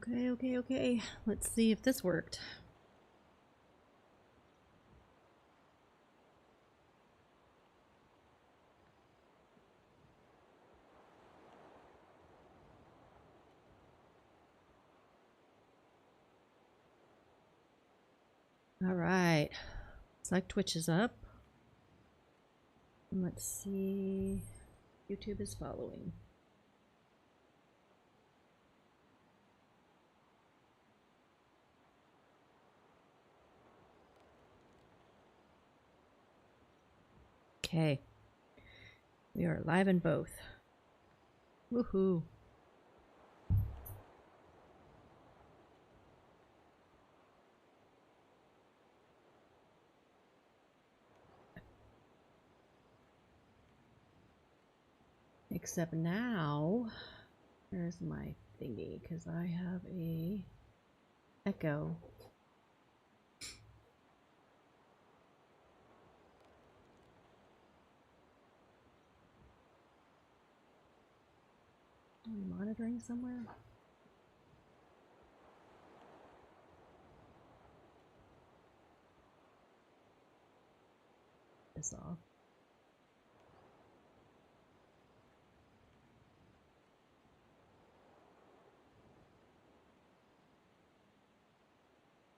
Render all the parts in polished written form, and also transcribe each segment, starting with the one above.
Okay. Let's see if this worked. All right. Looks like Twitch is up. And let's see. YouTube is following. Okay. We are live in both. Woohoo. Except now, where's my thingy? Because I have a echo. Am I monitoring somewhere? This off.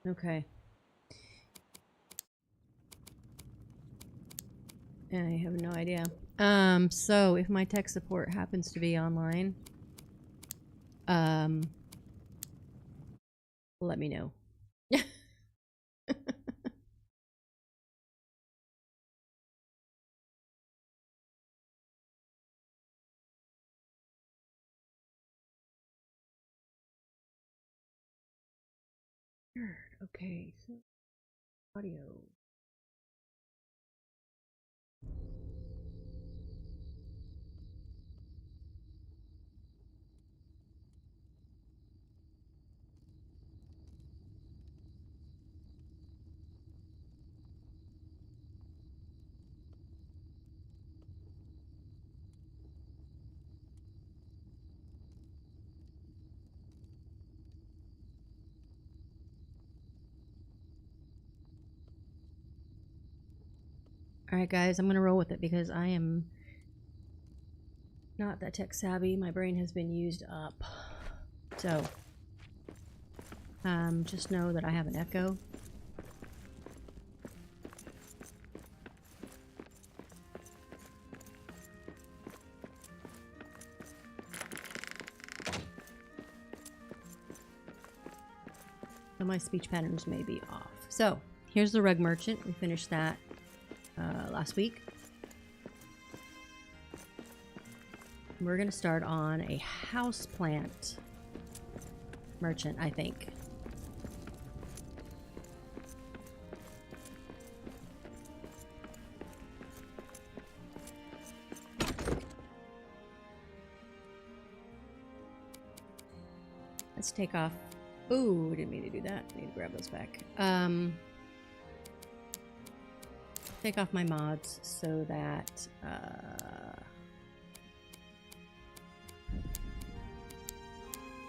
Okay. I have no idea. So if my tech support happens to be online, let me know. Okay, so audio. Alright guys, I'm gonna roll with it because I am not that tech savvy. My brain has been used up. So, just know that I have an echo. So my speech patterns may be off. So, here's the rug merchant. We finished that last week. We're gonna start on a houseplant merchant, I think. Let's take off. Ooh, didn't mean to do that. I need to grab those back. Take off my mods so that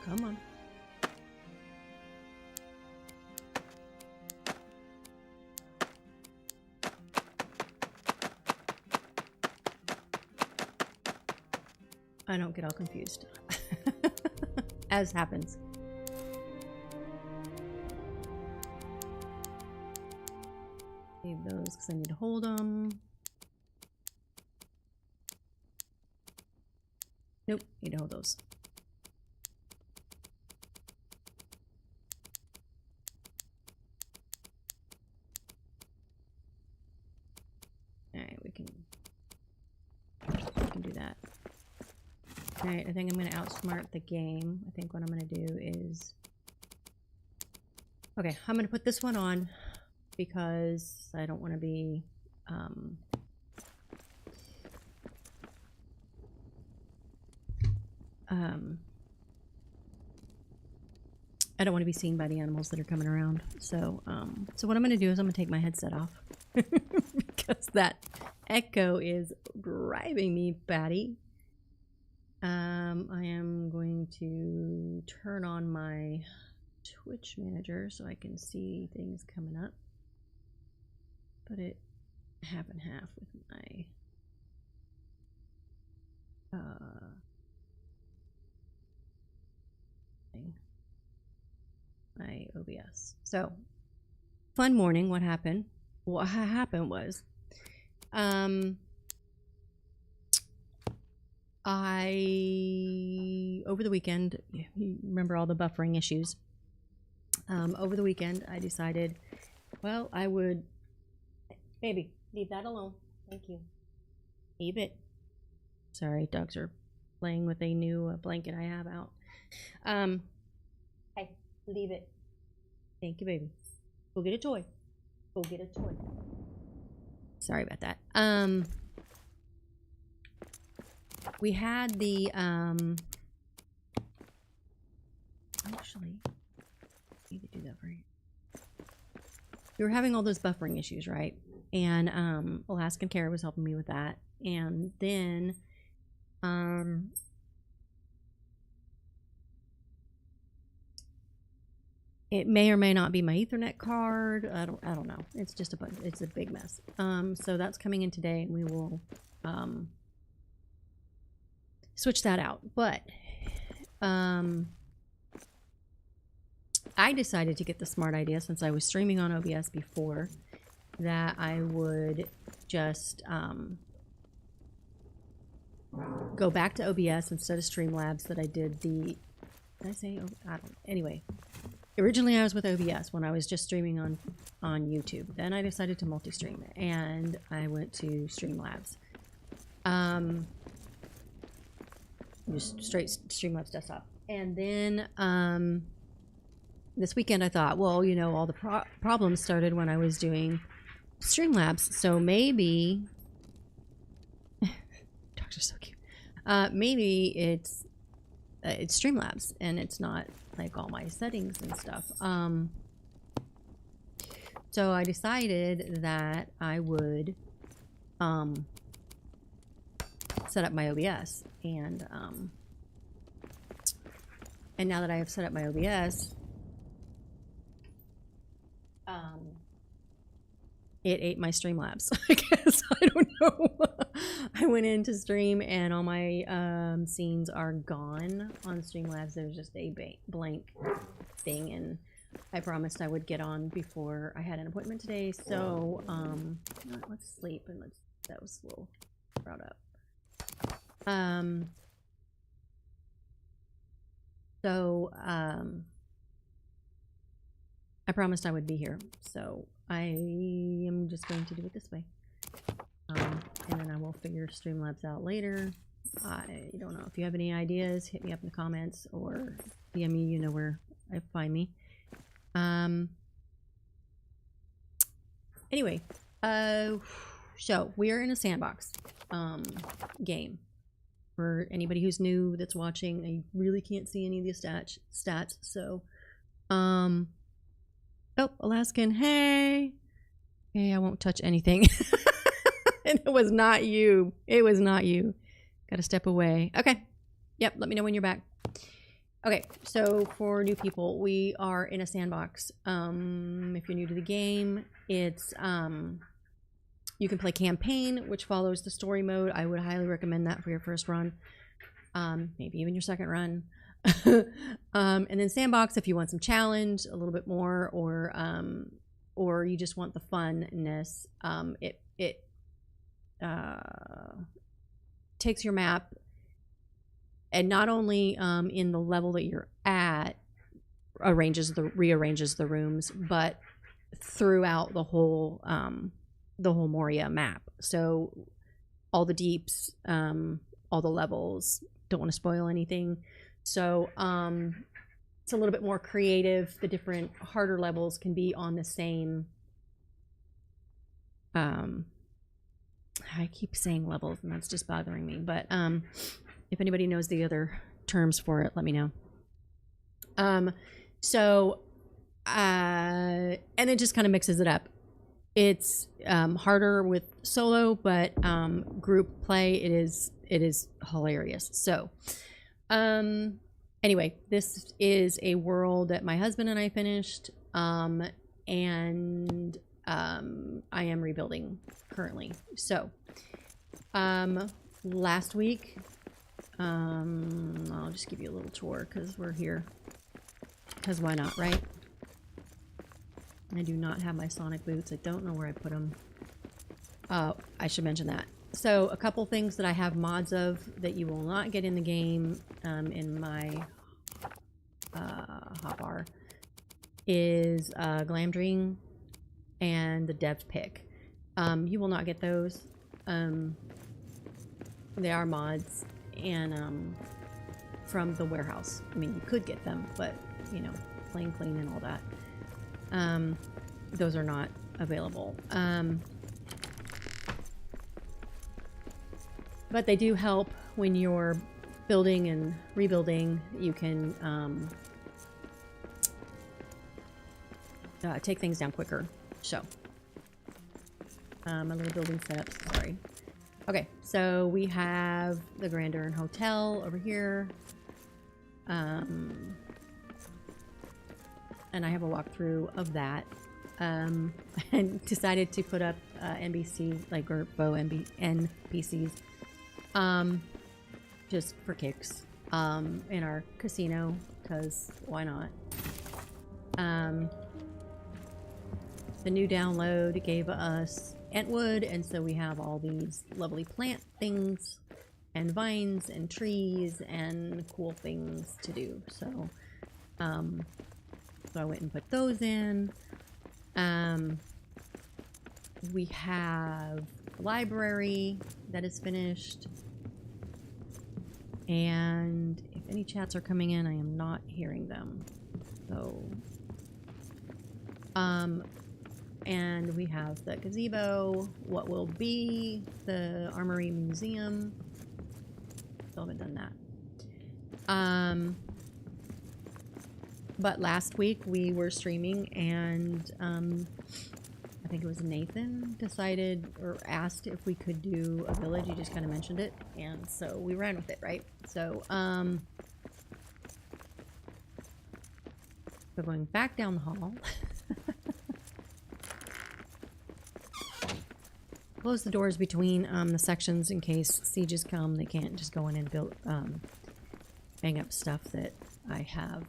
come on. I don't get all confused. As happens. Save those because I need to hold them. Nope, need to hold those. Alright, we can do that. Alright, I think I'm going to outsmart the game. I think what I'm going to do is... Okay, I'm going to put this one on because I don't want to be... I don't want to be seen by the animals that are coming around. So, so what I'm going to do is I'm going to take my headset off because that echo is driving me batty. I am going to turn on my Twitch manager so I can see things coming up. Put it half and half with my OBS. So, fun morning. What happened? What happened was, over the weekend, you remember all the buffering issues. Over the weekend, I decided, well, I would, baby, leave that alone. Thank you. Leave it. Sorry, dogs are playing with a new blanket I have out. Hey, leave it. Thank you, baby. Go get a toy. Go get a toy. Sorry about that. We had the actually I need to do that for you. We were having all those buffering issues, right? And Alaskan Kara was helping me with that. And then it may or may not be my Ethernet card. I don't know. It's just it's a big mess. So that's coming in today, and we will switch that out. But I decided to get the smart idea, since I was streaming on OBS before, that I would just go back to OBS instead of Streamlabs. That I did the, did I say, I don't, anyway. Originally I was with OBS when I was just streaming on YouTube. Then I decided to multi-stream, and I went to Streamlabs. Just straight Streamlabs desktop. And then this weekend I thought, well, you know, all the problems started when I was doing Streamlabs, so maybe dogs are so cute. Maybe it's Streamlabs and it's not like all my settings and stuff. So I decided that I would set up my OBS, and now that I have set up my OBS, it ate my Streamlabs. I guess, I don't know. I went in to stream and all my scenes are gone on Streamlabs. There's just a blank thing, and I promised I would get on before I had an appointment today. So let's sleep, and that was a little brought up. I promised I would be here, so I am just going to do it this way. And then I will figure Streamlabs out later. I don't know. If you have any ideas, hit me up in the comments or DM me. You know where I find me. Anyway, so we are in a sandbox game. For anybody who's new that's watching, I really can't see any of the stats. So, oh, Alaskan, hey, I won't touch anything. And it was not you. It was not you. Got to step away. Okay. Yep. Let me know when you're back. Okay. So for new people, we are in a sandbox. If you're new to the game, it's you can play campaign, which follows the story mode. I would highly recommend that for your first run, maybe even your second run. And then sandbox, if you want some challenge, a little bit more, or you just want the funness. It takes your map, and not only in the level that you're at, rearranges the rooms, but throughout the whole Moria map. So all the deeps, all the levels, don't want to spoil anything. So it's a little bit more creative. The different harder levels can be on the same, I keep saying levels and that's just bothering me, but if anybody knows the other terms for it, let me know. And it just kind of mixes it up. It's harder with solo, but group play, it is hilarious. So, anyway, this is a world that my husband and I finished, and I am rebuilding currently. So, last week, I'll just give you a little tour because we're here. Because why not, right? I do not have my Sonic boots. I don't know where I put them. I should mention that. So a couple things that I have mods of that you will not get in the game in my hotbar is Glamdring and the Dev Pick. You will not get those. They are mods and from the warehouse. I mean, you could get them, but you know, plain clean and all that. Those are not available. But they do help when you're building and rebuilding. You can take things down quicker. So, my little building setups, sorry. Okay, so we have the Grandeur Hotel over here. And I have a walkthrough of that. And decided to put up NPCs, like, or bow NPCs. Just for kicks, in our casino, because why not? The new download gave us Entwood, and so we have all these lovely plant things, and vines, and trees, and cool things to do, so I went and put those in. We have a library that is finished. And if any chats are coming in, I am not hearing them. So, and we have the gazebo, what will be the Armory Museum. Still haven't done that. But last week we were streaming and, I think it was Nathan decided or asked if we could do a village. He just kind of mentioned it, and so we ran with it, right? So, so going back down the hall. Close the doors between the sections in case sieges come. They can't just go in and build, bang up stuff that I have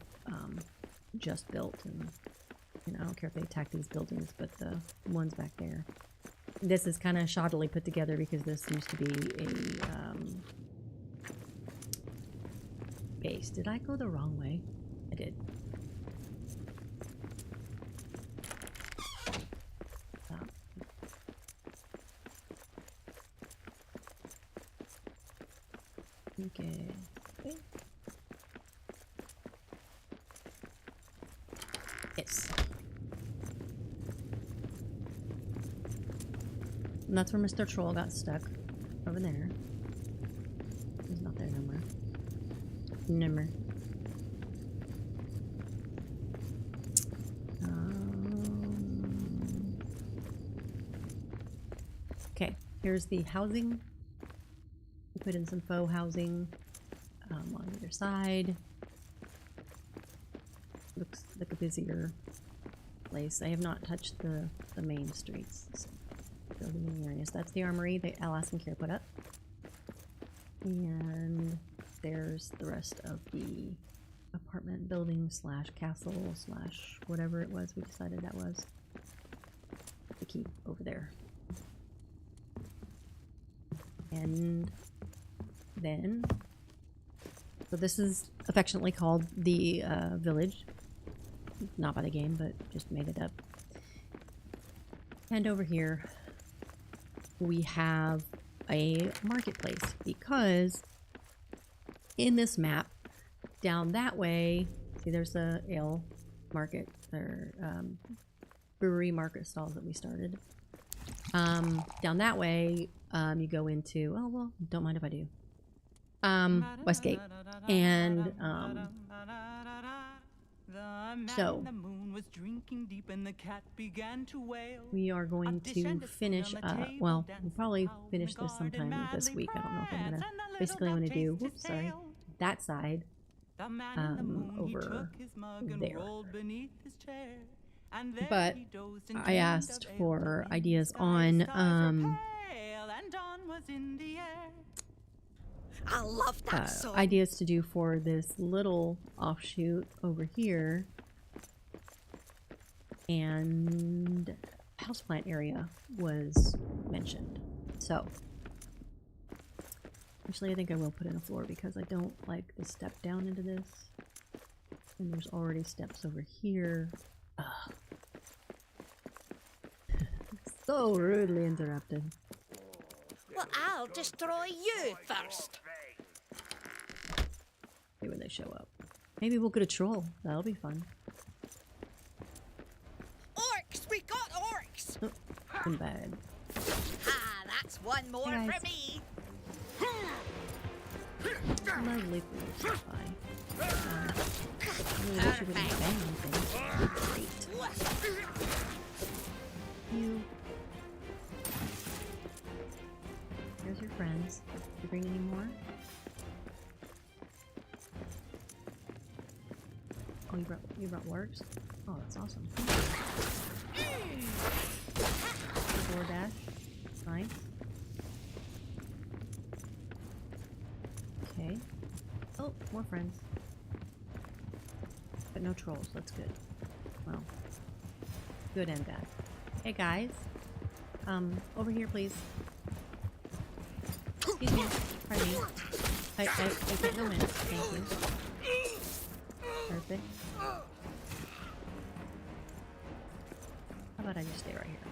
just built. And you know, I don't care if they attack these buildings, but the ones back there. This is kind of shoddily put together because this used to be a base. Did I go the wrong way? I did. Okay. Yes. And that's where Mr. Troll got stuck. Over there. He's not there no more. No more. Okay, here's the housing. We put in some faux housing on either side. Looks like a busier place. I have not touched the main streets. So building in the areas. That's the armory that Alaskan Care put up. And there's the rest of the apartment building slash castle slash whatever it was we decided that was. The key over there. And then, so this is affectionately called the village. Not by the game, but just made it up. And over here, we have a marketplace because in this map, down that way, see there's the ale market, or brewery market stalls that we started. Down that way, you go into, oh well, don't mind if I do, Westgate, and So we are going to finish, well, we'll probably finish this sometime this week. I don't know if I'm gonna, basically I'm gonna do, whoops, sorry, that side over there. But I asked for ideas on I love that song. ideas to do for this little offshoot over here, and houseplant area was mentioned. So actually I think I will put in a floor because I don't like the step down into this, and there's already steps over here. Ugh. So rudely interrupted. Well, I'll destroy you first. Maybe when they show up. Maybe we'll get a troll. That'll be fun. Orcs! We got orcs! Oh, I'm bad. Ah, that's one more Hey, for me. Lovely food. Bye. Really wish you wouldn't bang on things. Great. You. Here's your friends. Did you bring any more? Oh, you brought wargs? Oh, that's awesome. DoorDash. Nice. Okay. Oh, more friends. But no trolls. That's good. Well, good and bad. Hey guys. Over here, please. Excuse me. Pardon me. I get no minutes. Thank you. Perfect. How about I just stay right here?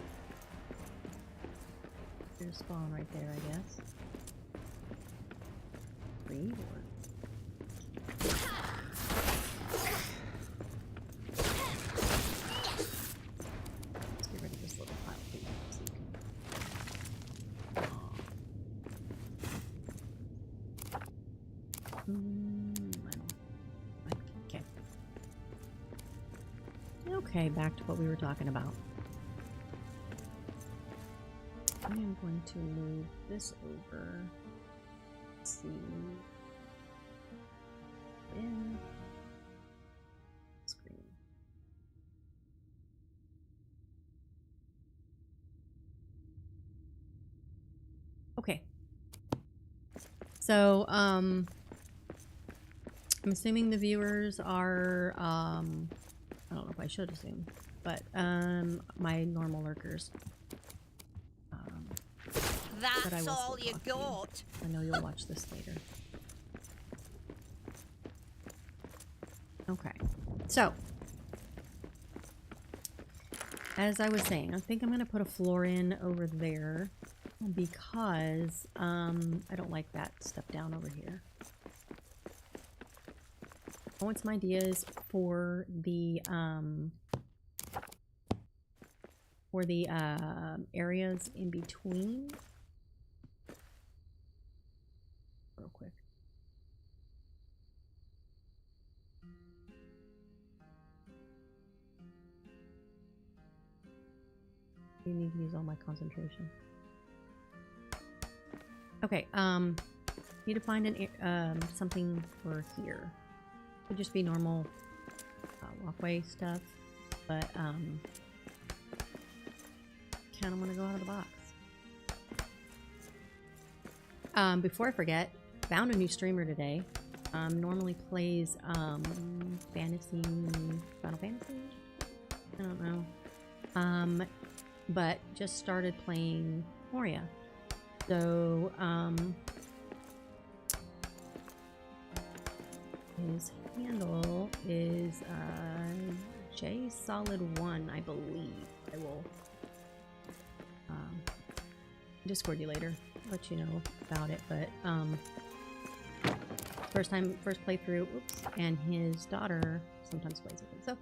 There's spawn right there, I guess. 3 or... Let's get rid of this little pile of food so you can... Okay. Okay, back to what we were talking about. I am going to move this over. Let's see. In screen. Okay. So, I'm assuming the viewers are, I don't know if I should assume, but, my normal lurkers. That's all you got. I know you'll watch this later. Okay, so as I was saying, I think I'm gonna put a floor in over there because I don't like that step down over here. I want some ideas for the areas in between. Real quick. You need to use all my concentration. Okay, need to find an something for here. Could just be normal walkway stuff, but kind of want to go out of the box. Before I forget, found a new streamer today. Normally plays Final Fantasy? I don't know. But just started playing Moria. So his handle is JSolid1, I believe. I will Discord you later, let you know about it. But first playthrough, oops, and his daughter sometimes plays with him. So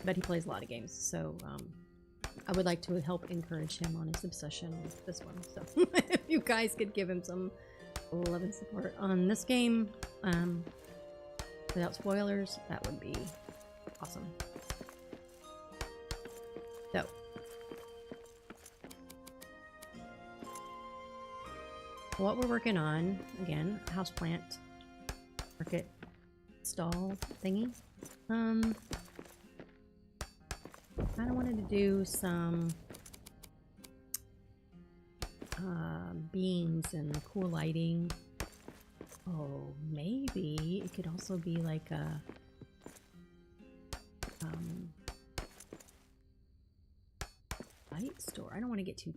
but he plays a lot of games, so I would like to help encourage him on his obsession with this one. So if you guys could give him some love and support on this game, without spoilers, that would be awesome. So, what we're working on, again, houseplant, market stall thingy. I kind of wanted to do some beams and cool lighting. Oh, maybe it could also be like a light store. I don't want to get too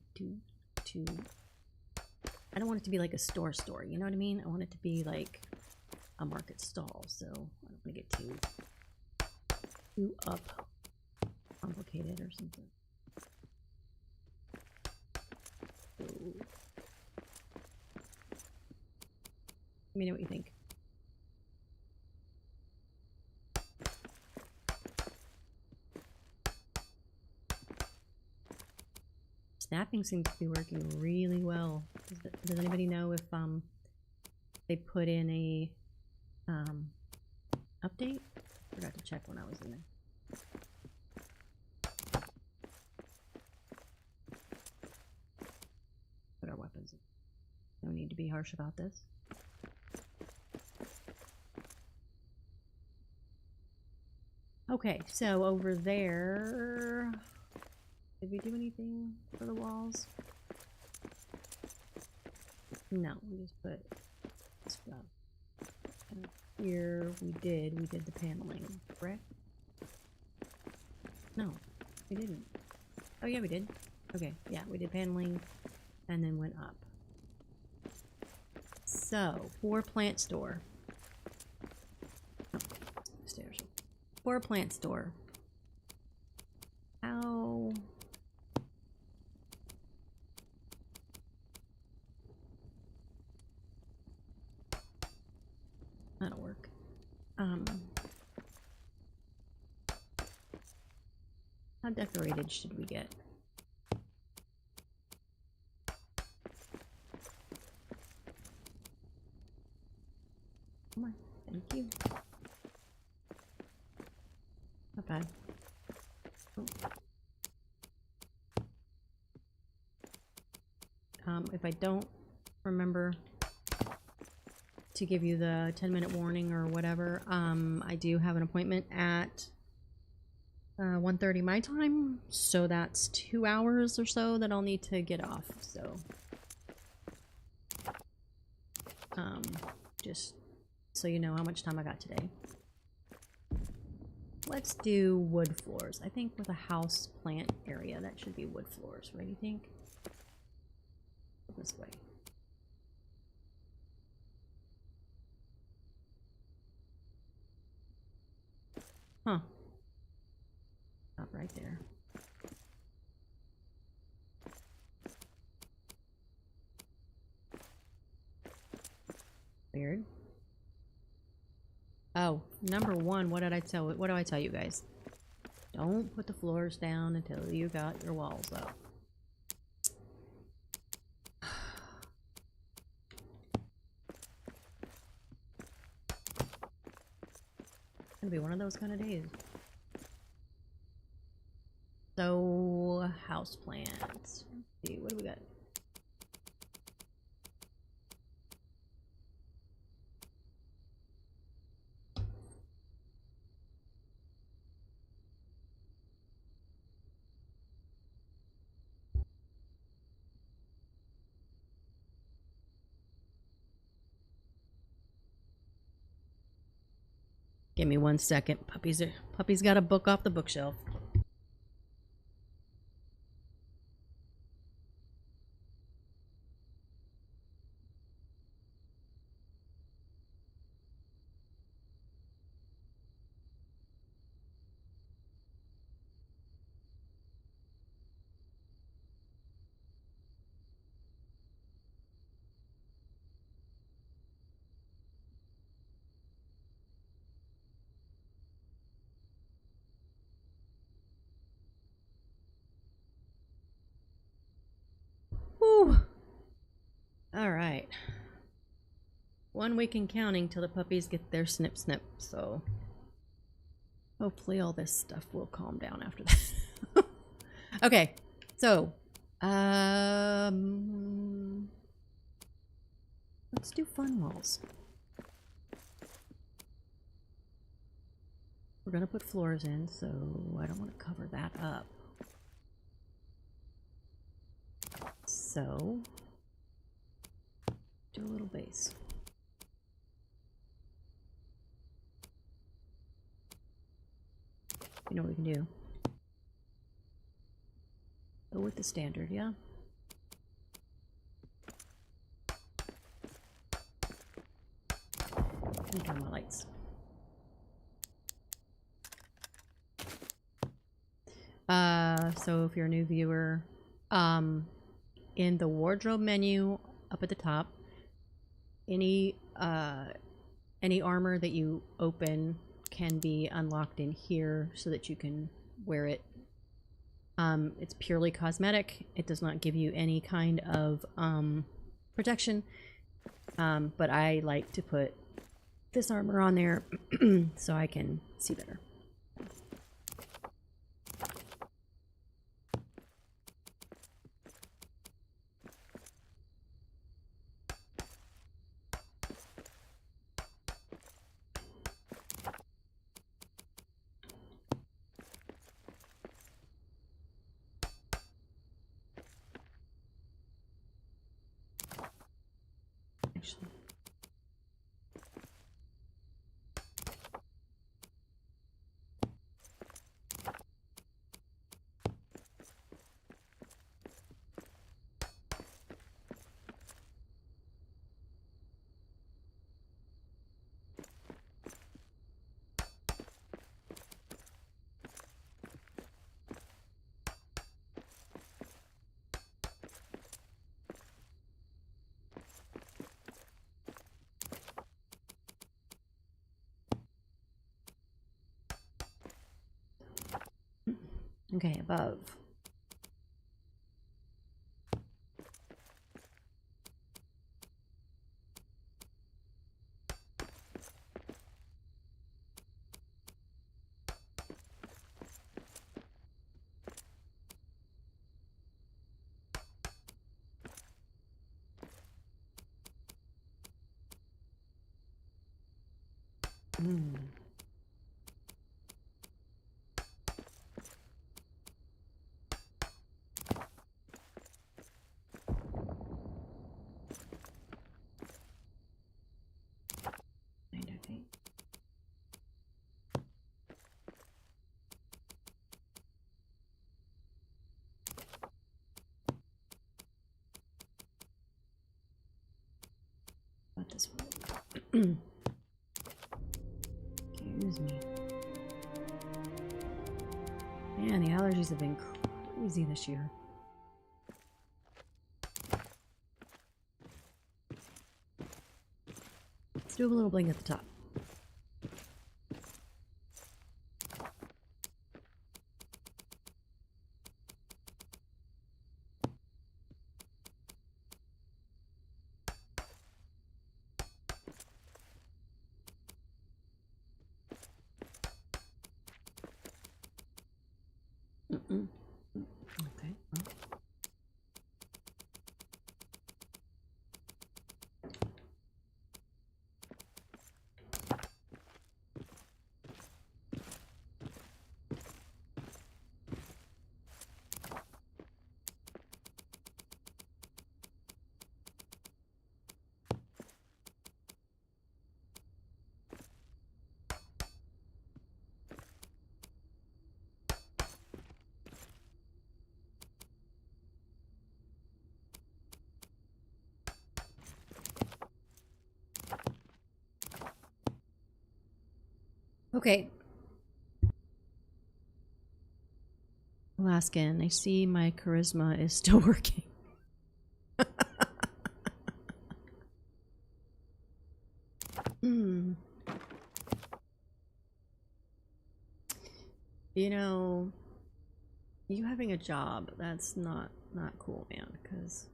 I don't want it to be like a store, you know what I mean? I want it to be like a market stall, so I don't want to get too up complicated or something. So, let me know what you think. Snapping seems to be working really well. Does anybody know if they put in a update? Forgot to check when I was in there. Put our weapons in. No need to be harsh about this. Okay, so over there, did we do anything for the walls? No, we just put stuff. And here we did the paneling, correct? No, we didn't. Oh yeah, we did. Okay, yeah, we did paneling and then went up. So, for plant store. Oh, stairs. For a plant store. How... That'll work. How decorated should we get? Come on, thank you. Not bad. Oh. If I don't remember to give you the 10-minute warning or whatever, I do have an appointment at 1:30 my time, so that's 2 hours or so that I'll need to get off, so just so you know how much time I got today. Let's do wood floors. I think with a house plant area that should be wood floors, right? You think? This way. Huh. Stop right there. Weird. Oh, number one, what do I tell you guys? Don't put the floors down until you got your walls up. It's gonna be one of those kind of days. So, house plants. Let's see, what do we got? Give me 1 second. Puppy's got a book off the bookshelf. Whew. All right. 1 week and counting till the puppies get their snip snip, so hopefully all this stuff will calm down after that. Okay, so let's do fun walls. We're gonna put floors in, so I don't want to cover that up. So do a little base. You know what we can do? Go with the standard, yeah? And turn my lights. So if you're a new viewer, in the wardrobe menu up at the top, any armor that you open can be unlocked in here so that you can wear it. It's purely cosmetic. It does not give you any kind of protection, but I like to put this armor on there so I can see better. Actually, okay, above. About this one. Excuse me. Man, the allergies have been crazy this year. Let's do a little bling at the top. Okay. Okay. Alaskan, I see my charisma is still working. You know, you having a job, that's not cool, man, because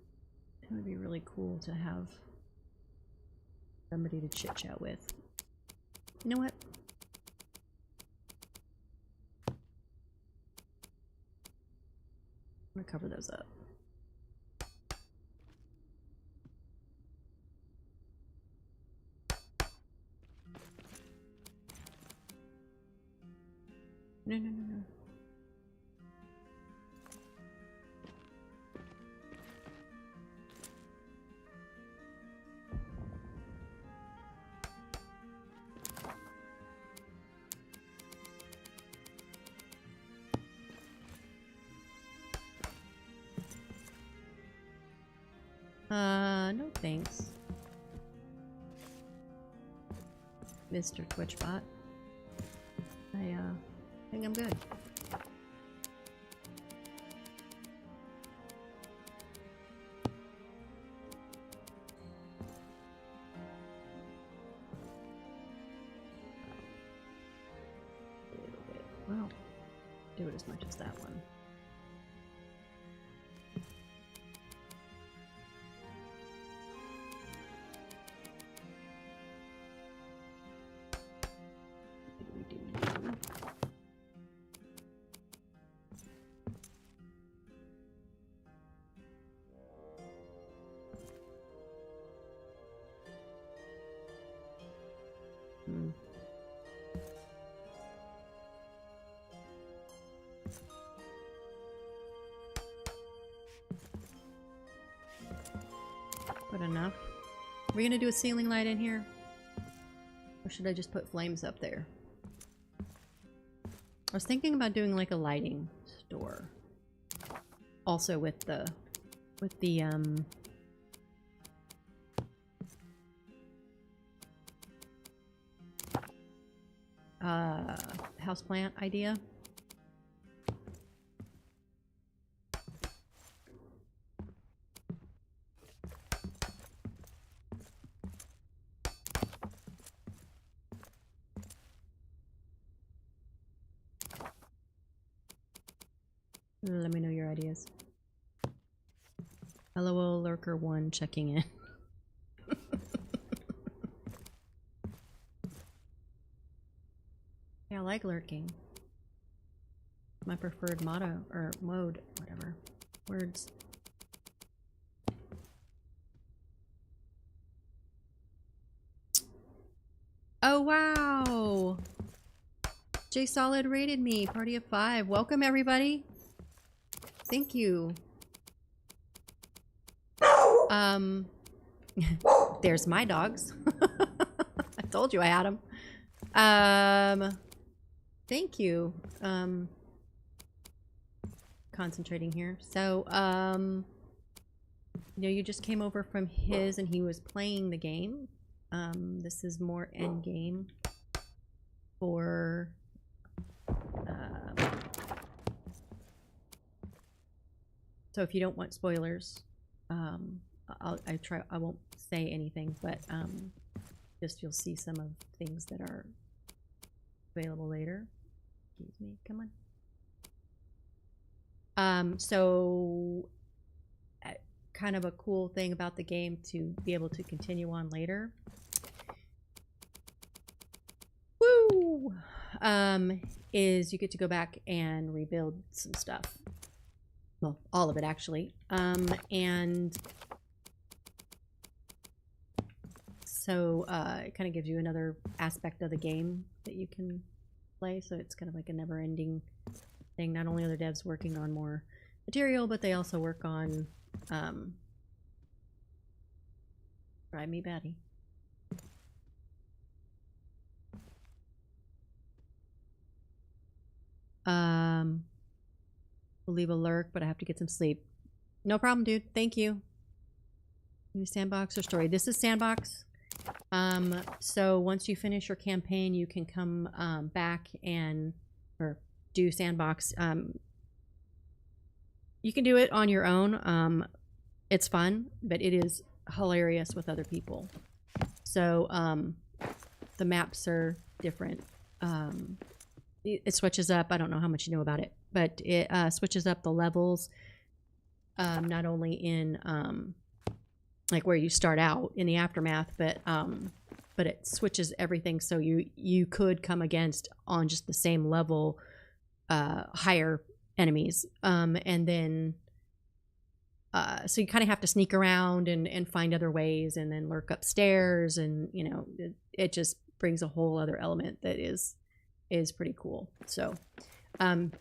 it would be really cool to have somebody to chit chat with. You know what? I'm gonna cover those up. No, no, no, no. No thanks. Mr. Twitchbot. I think I'm good. A little bit. Well, do it as much as that one. Put enough. Are we gonna do a ceiling light in here? Or should I just put flames up there? I was thinking about doing like a lighting store. Also with the houseplant idea. Let me know your ideas. LOL Lurker 1 checking in. Yeah, I like lurking. My preferred motto or mode, whatever. Words. Oh wow! J Solid rated me. Party of 5. Welcome everybody. Thank you. There's my dogs. I told you I had them. Thank you. Concentrating here. So, you know, you just came over from his and he was playing the game. This is more end game for, so if you don't want spoilers, I won't say anything, but just you'll see some of things that are available later. Excuse me, come on. So kind of a cool thing about the game to be able to continue on later. Woo! Is you get to go back and rebuild some stuff. Well, all of it actually. And so it kind of gives you another aspect of the game that you can play. So it's kind of like a never-ending thing. Not only are the devs working on more material, but they also work on drive me batty. We'll leave a lurk, but I have to get some sleep. No problem, dude. Thank you. New sandbox or story? This is sandbox. So once you finish your campaign, you can come back and or do sandbox. You can do it on your own. It's fun, but it is hilarious with other people. So the maps are different. It switches up. I don't know how much you know about it, but it switches up the levels, not only in like where you start out in the aftermath, but but it switches everything, so you could come against on just the same level higher enemies, and then so you kind of have to sneak around and find other ways, and then lurk upstairs, and you know, it just brings a whole other element that is pretty cool. So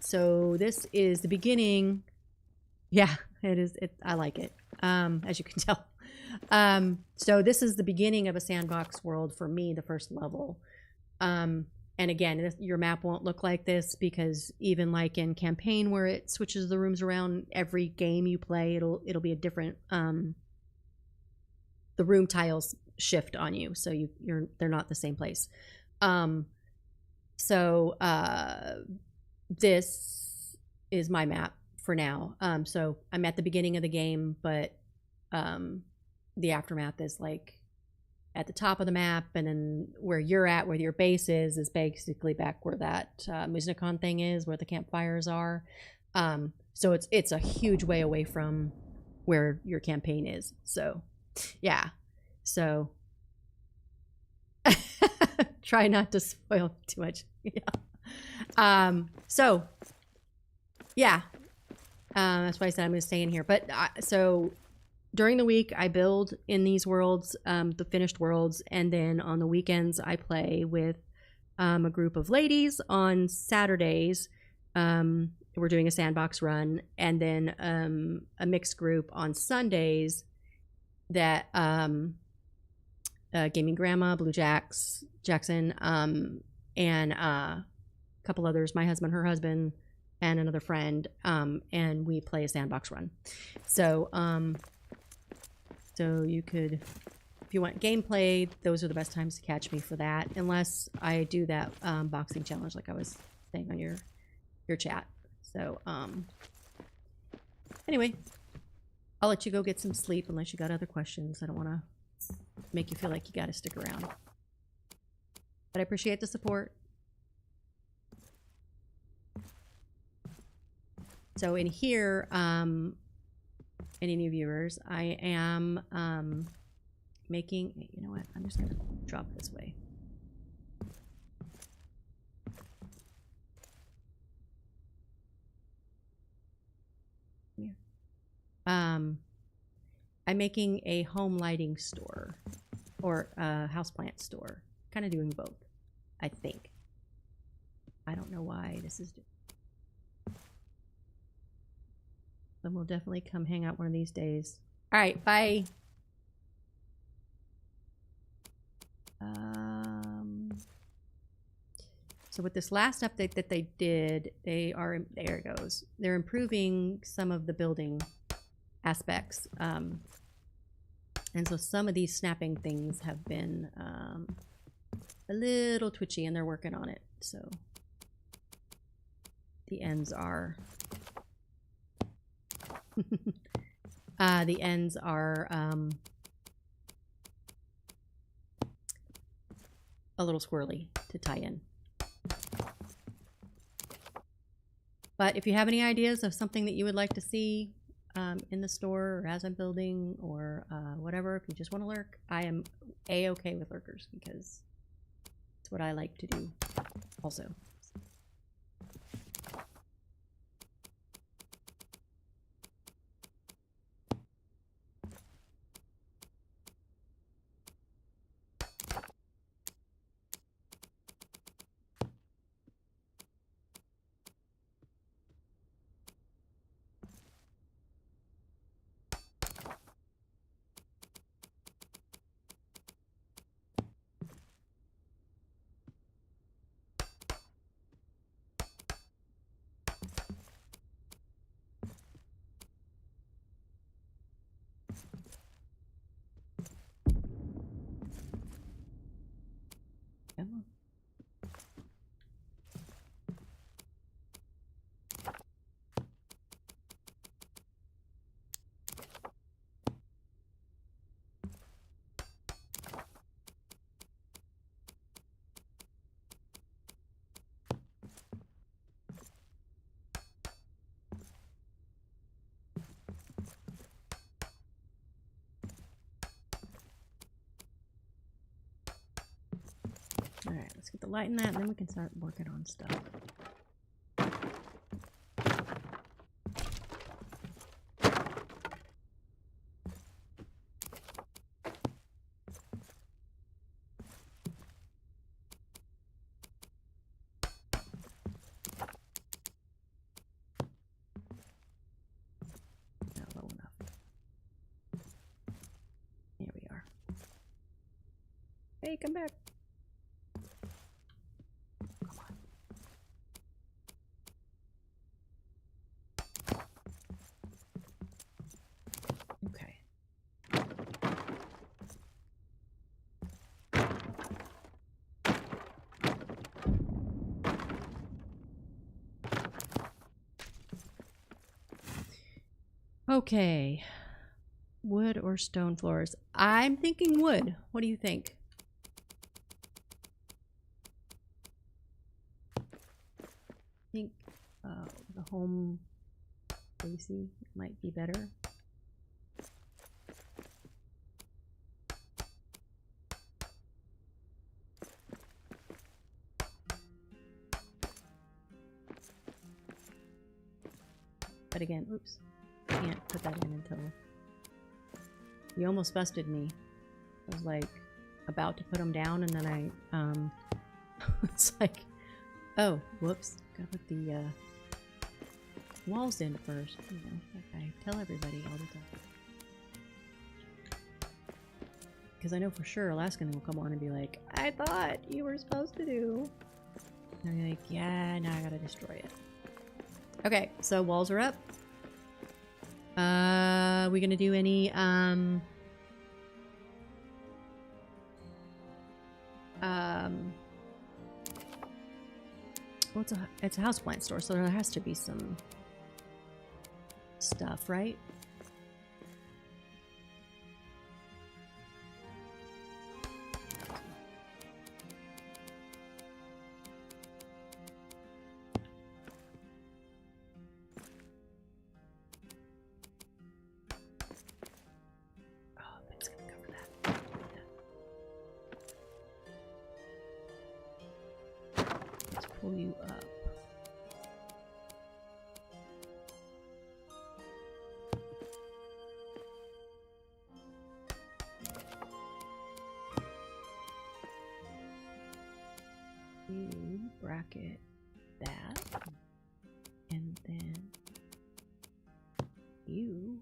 so this is the beginning. Yeah, it is. I like it, as you can tell. So this is the beginning of a sandbox world for me, the first level. And again, your map won't look like this, because even like in campaign, where it switches the rooms around every game you play, it'll be a different, the room tiles shift on you, so they're not the same place. So this is my map for now. So I'm at the beginning of the game, but the aftermath is like at the top of the map, and then where you're at, where your base is basically back where that Muznikon thing is, where the campfires are. So it's a huge way away from where your campaign is. So yeah, so try not to spoil too much. Yeah. So yeah, that's why I said I'm going to stay in here. But so during the week, I build in these worlds, the finished worlds, and then on the weekends, I play with a group of ladies. On Saturdays, we're doing a sandbox run, and then a mixed group on Sundays that Gaming Grandma, Blue Jackson, and a couple others, my husband, her husband, and another friend, and we play a sandbox run. So so you could, if you want gameplay, those are the best times to catch me for that, unless I do that boxing challenge like I was saying on your chat. So anyway, I'll let you go get some sleep unless you got other questions. I don't want to make you feel like you got to stick around, but I appreciate the support. So in here, any new viewers, I am making, you know what, I'm just going to drop this way. Here. I'm making a home lighting store, or a houseplant store. Kind of doing both, I think. I don't know why this is. Then we'll definitely come hang out one of these days. All right, bye. So with this last update that they did, there it goes. They're improving some of the building aspects. And so some of these snapping things have been a little twitchy, and they're working on it. So the ends are the ends are a little squirrely to tie in. But if you have any ideas of something that you would like to see in the store, or as I'm building, or whatever, if you just want to lurk, I am a-okay with lurkers, because it's what I like to do also. Alright, let's get the light in that, and then we can start working on stuff. Not low enough. There we are. Hey, come back. Come on. Okay. Okay. Wood or stone floors? I'm thinking wood. What do you think? I think the home AC might be better. But again, oops. Can't put that in until... You almost busted me. I was like about to put them down, and then I it's like, oh, whoops, gotta put the walls in first, you know, like I tell everybody all the time. Because I know for sure Alaskan will come on and be like, I thought you were supposed to do. And I'm like, yeah, now I gotta destroy it. Okay, so walls are up. We gonna do any well, it's a houseplant store, so there has to be some stuff, right? Pull you up. You bracket that, and then you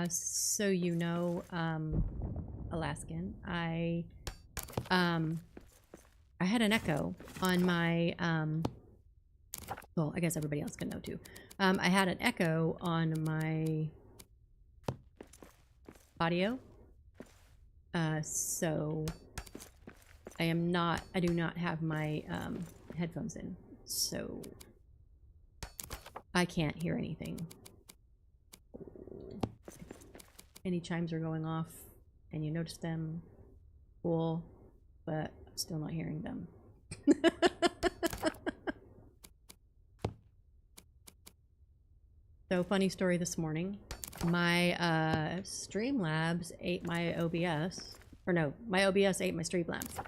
so you know, Alaskan, I had an echo on my, well, I guess everybody else can know too. I had an echo on my audio, so I do not have my headphones in, so I can't hear anything. Any chimes are going off and you notice them, cool, but I'm still not hearing them. So, funny story this morning. My Streamlabs ate my OBS. Or no, my OBS ate my Streamlabs.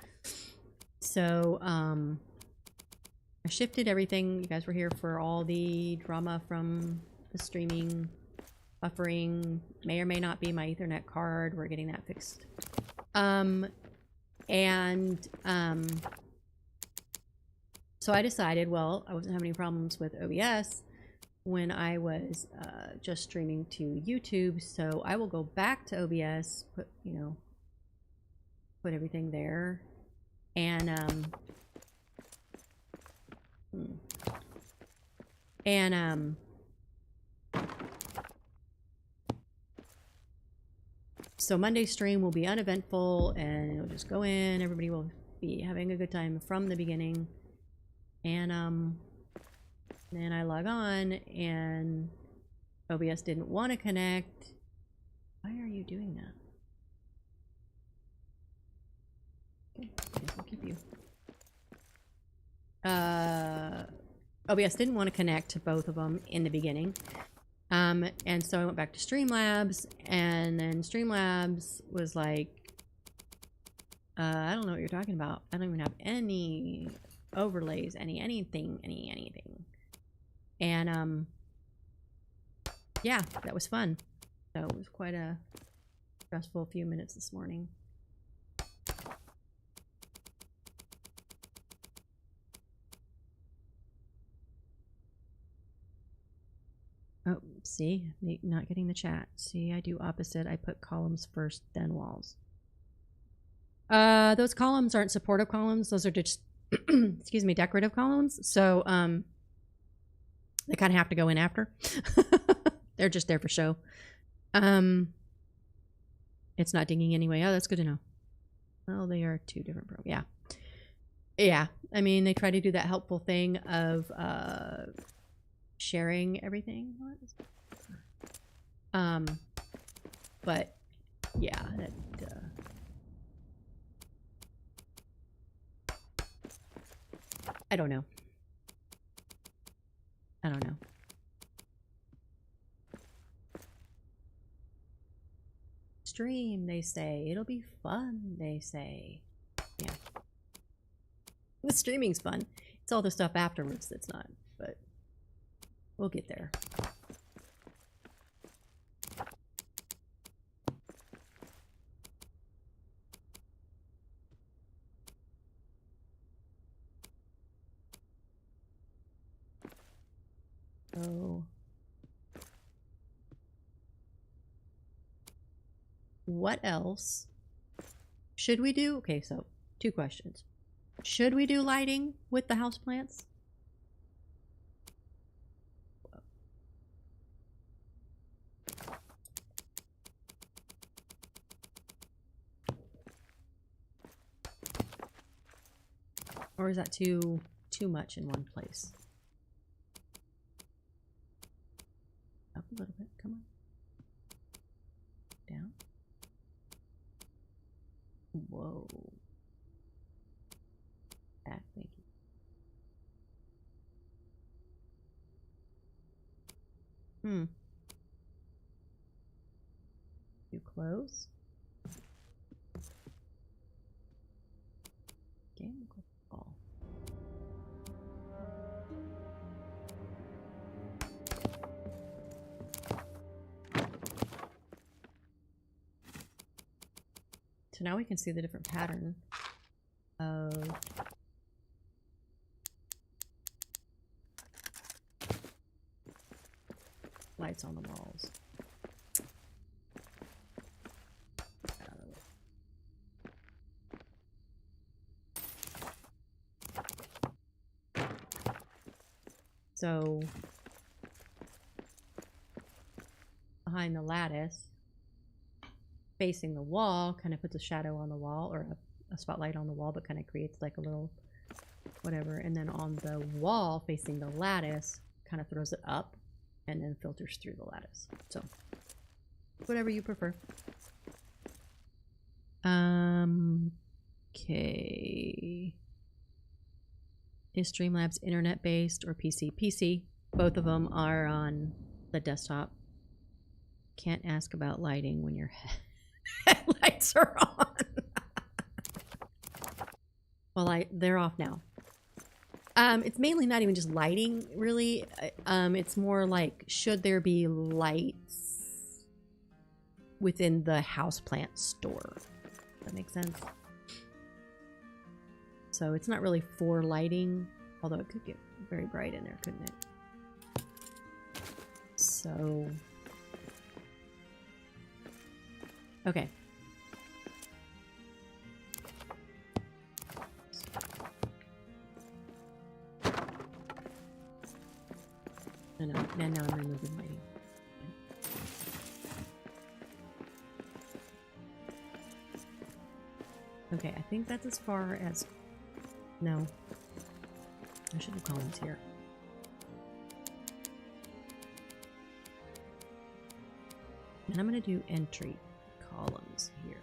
So, I shifted everything. You guys were here for all the drama from the streaming, buffering, may or may not be my Ethernet card. We're getting that fixed. So I decided, well, I wasn't having any problems with OBS when I was just streaming to YouTube, so I will go back to OBS, put everything there, and so Monday's stream will be uneventful, and it'll just go in. Everybody will be having a good time from the beginning, and then I log on, and OBS didn't want to connect. Why are you doing that? Okay, I guess we'll keep you. Oh yes, didn't want to connect to both of them in the beginning. And so I went back to Streamlabs, and then Streamlabs was like, I don't know what you're talking about. I don't even have any overlays, anything. And yeah, that was fun. So it was quite a stressful few minutes this morning. Oh, see? Not getting the chat. See, I do opposite. I put columns first, then walls. Those columns aren't supportive columns. Those are just, excuse me, decorative columns. So, they kind of have to go in after. They're just there for show. It's not dinging anyway. Oh, that's good to know. Well, they are two different programs. Yeah. Yeah. I mean, they try to do that helpful thing of, sharing everything. But yeah, that I don't know. Stream, they say. It'll be fun, they say. Yeah. The streaming's fun. It's all the stuff afterwards that's not, but we'll get there. So, what else should we do? Okay, so 2 questions. Should we do lighting with the houseplants? Or is that too much in one place? Up a little bit, come on. Down. Whoa. Back, thank you. Too close. Okay, ball. So now we can see the different pattern of lights on the walls. So behind the lattice, facing the wall, kind of puts a shadow on the wall, or a spotlight on the wall, but kind of creates like a little whatever. And then on the wall facing the lattice, kind of throws it up and then filters through the lattice. So whatever you prefer. Okay. Is Streamlabs internet based or PC? PC. Both of them are on the desktop. Can't ask about lighting when your headlights are on. Well, they're off now. It's mainly not even just lighting, really. It's more like, should there be lights within the houseplant store? Does that make sense? So it's not really for lighting, although it could get very bright in there, couldn't it? So, okay. No, now I'm removing lighting. Okay, I think that's as far as... No. I should have columns here. And I'm going to do entry columns here.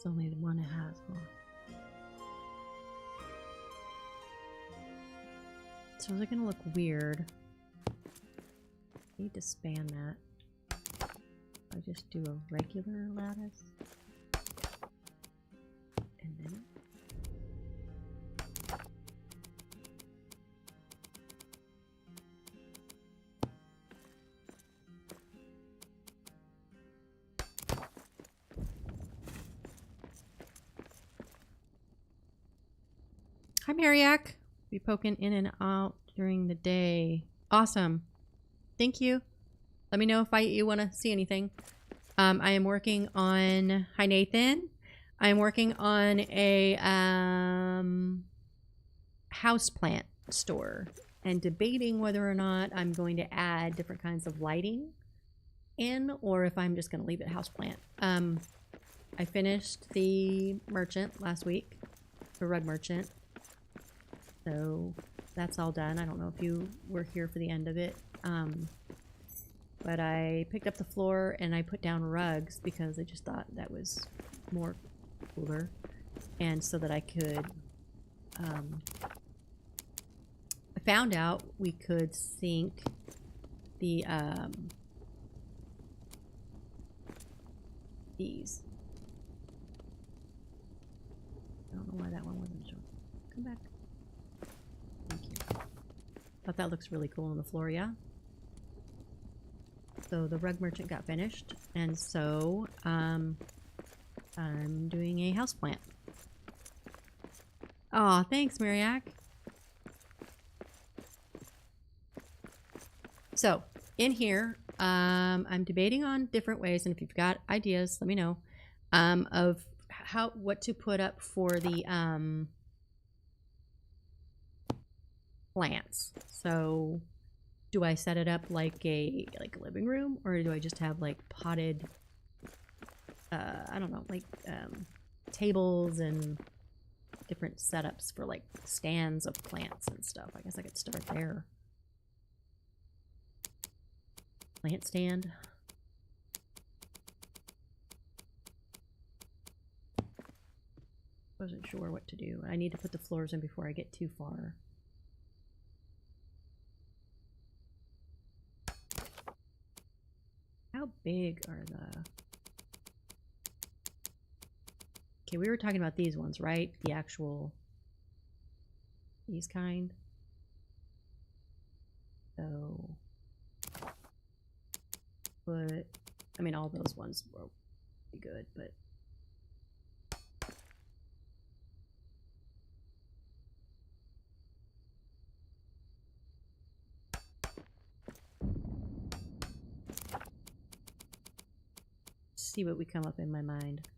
It's only the one it has. Huh? So is it gonna look weird? I need to span that. I just do a regular lattice. And then hi, Mariak. Be poking in and out during the day. Awesome. Thank you. Let me know if you want to see anything. I am working on... Hi, Nathan. I'm working on a houseplant store and debating whether or not I'm going to add different kinds of lighting in or if I'm just going to leave it houseplant. I finished the merchant last week, the rug merchant. So that's all done. I don't know if you were here for the end of it. But I picked up the floor and I put down rugs because I just thought that was more cooler. And so that I could, I found out we could sync the, these. I don't know why that one wasn't showing. Come back. Thank you. Thought that looks really cool on the floor, yeah? So the rug merchant got finished, and so I'm doing a houseplant. Aw, thanks, Mariak. So in here, I'm debating on different ways, and if you've got ideas, let me know, of what to put up for the plants. So do I set it up like a living room, or do I just have like potted, I don't know, like tables and different setups for like stands of plants and stuff? I guess I could start there. Plant stand. Wasn't sure what to do. I need to put the floors in before I get too far. How big are the... Okay, we were talking about these ones, right? The actual... These kind. So... But... I mean, all those ones will be good, but... See what we come up in my mind.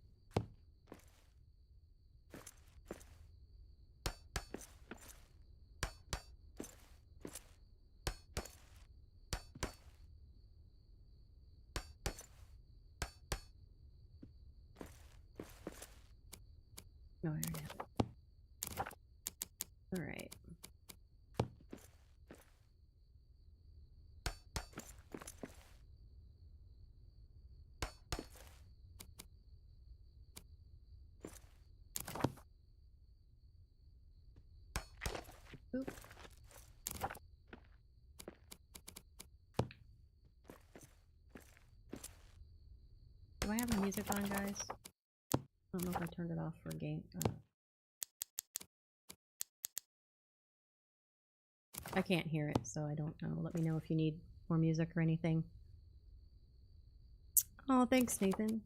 No, I already have it. All right. Oop. Do I have the music on, guys? I don't know if I turned it off for a game. I can't hear it, so I don't know. Let me know if you need more music or anything. Oh, thanks, Nathan.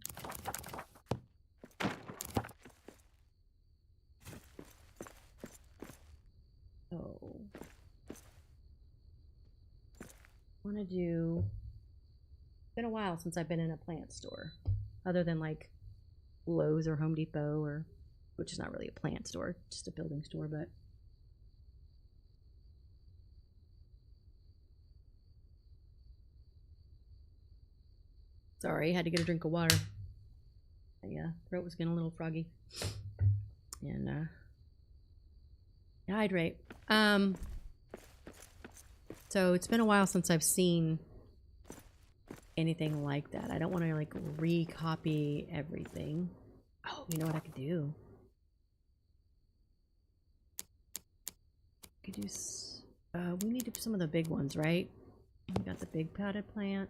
So, I want to do... It's been a while since I've been in a plant store, other than like Lowe's or Home Depot, or which is not really a plant store, just a building store, but sorry, had to get a drink of water. My throat was getting a little froggy, and hydrate. So it's been a while since I've seen anything like that. I don't want to like recopy everything. Oh, you know what I could do? I could do we need some of the big ones, right? We got the big potted plant.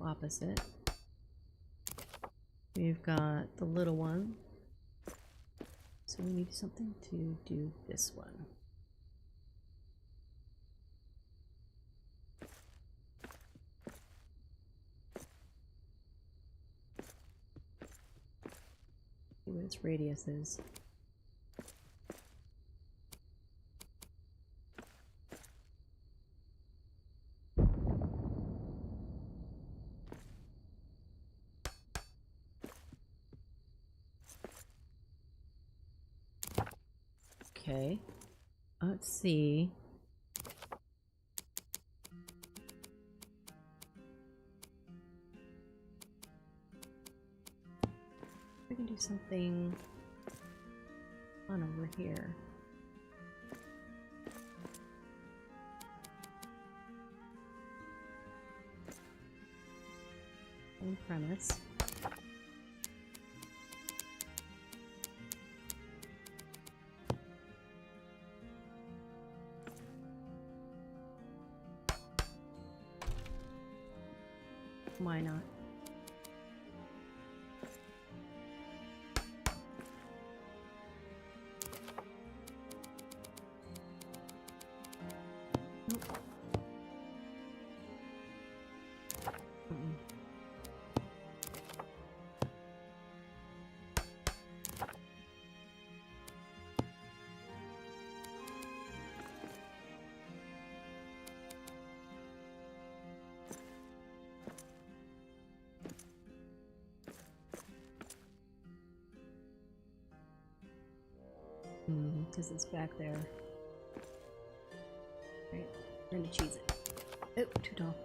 Opposite. We've got the little one. So we need something to do this one. See what its radius is. Okay. Let's see. We can do something on over here. Same premise. Why not? Because it's back there. Right, I'm gonna cheese it. Oh, too tall.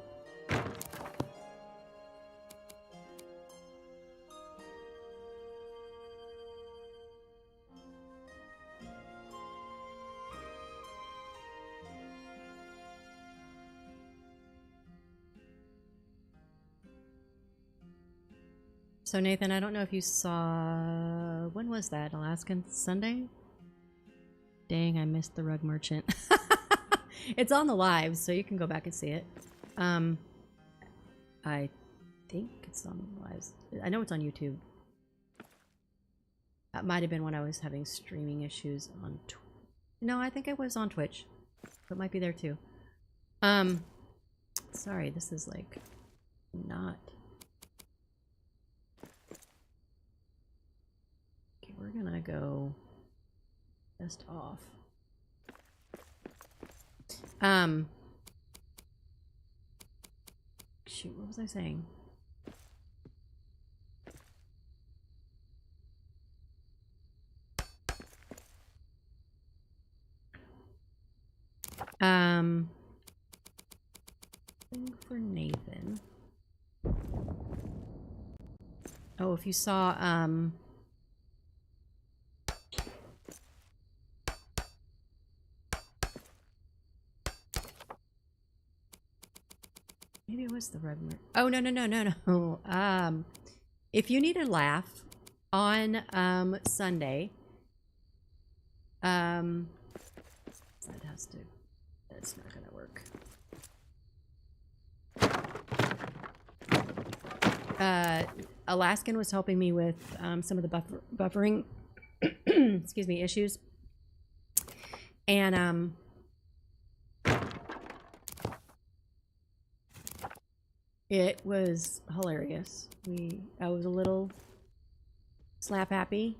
So Nathan, I don't know if you saw, when was that? Alaskan Sunday? Dang, I missed the rug merchant. It's on the live, so you can go back and see it. I think it's on the lives. I know it's on YouTube. That might have been when I was having streaming issues on No, I think it was on Twitch. So it might be there too. Sorry, this is like not. Okay, we're gonna go just off. Shoot, what was I saying? Thing for Nathan. Oh, if you saw, maybe it was the red mark. Oh, no. If you need a laugh on, Sunday, that has to, that's not gonna work. Alaskan was helping me with, some of the buffering, excuse me, issues. And, it was hilarious. I was a little slap happy.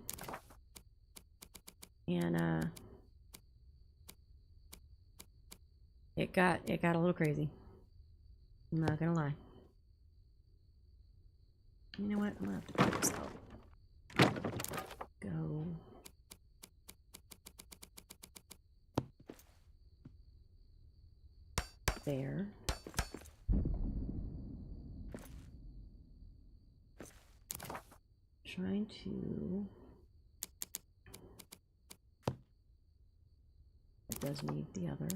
And, it got a little crazy. I'm not gonna lie. You know what? I'm gonna have to put this out. Go. There. Trying to. It does need the other.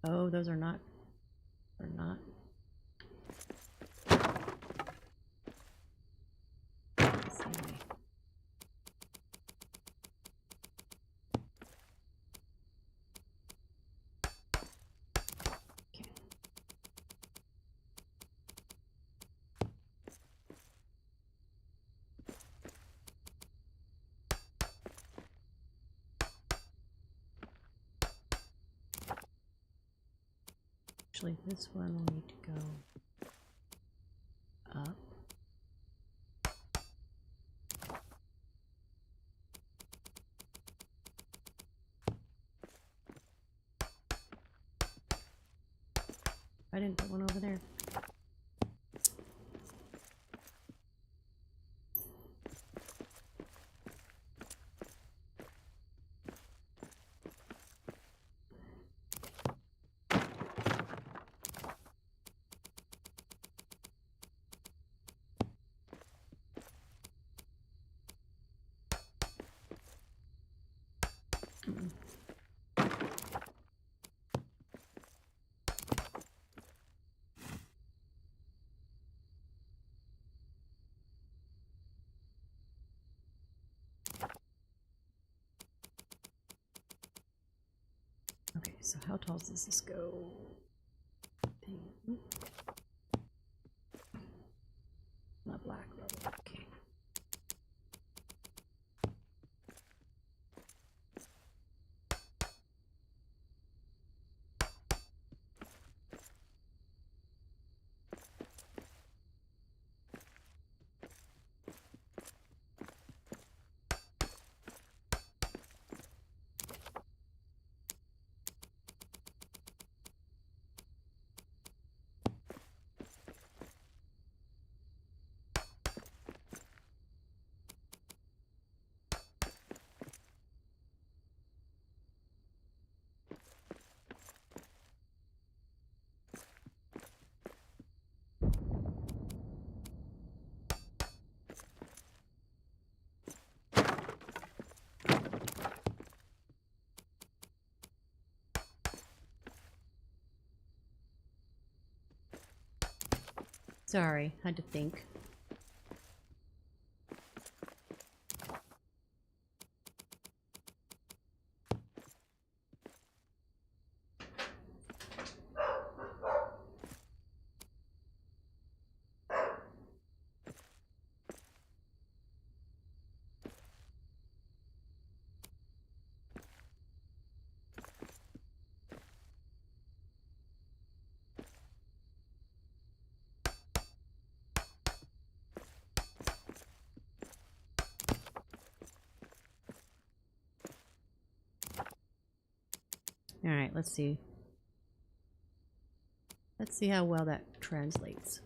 Oh, those are not. They're not. Let's see. Okay. Actually, this one will need to go up. I didn't put one over there. Okay, so how tall does this go? Not black rubber. Okay. Sorry, had to think. All right, let's see. Let's see how well that translates.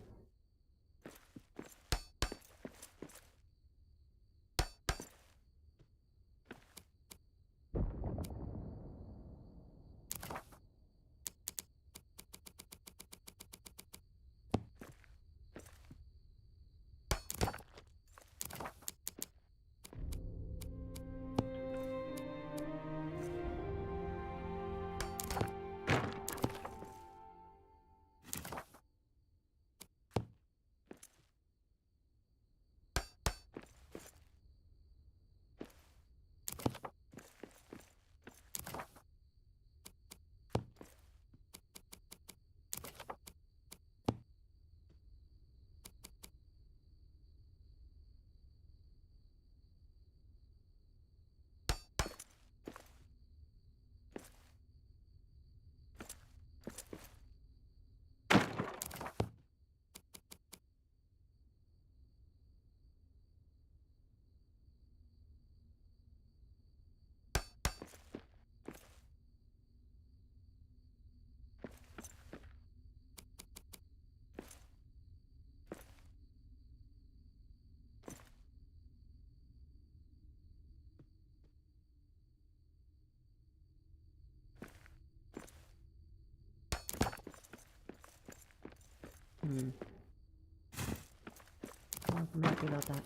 I'm happy about that.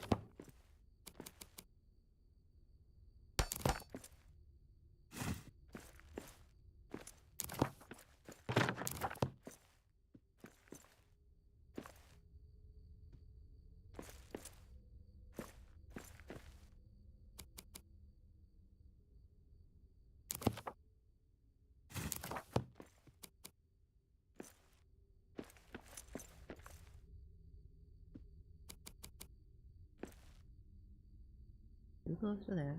Too close to that.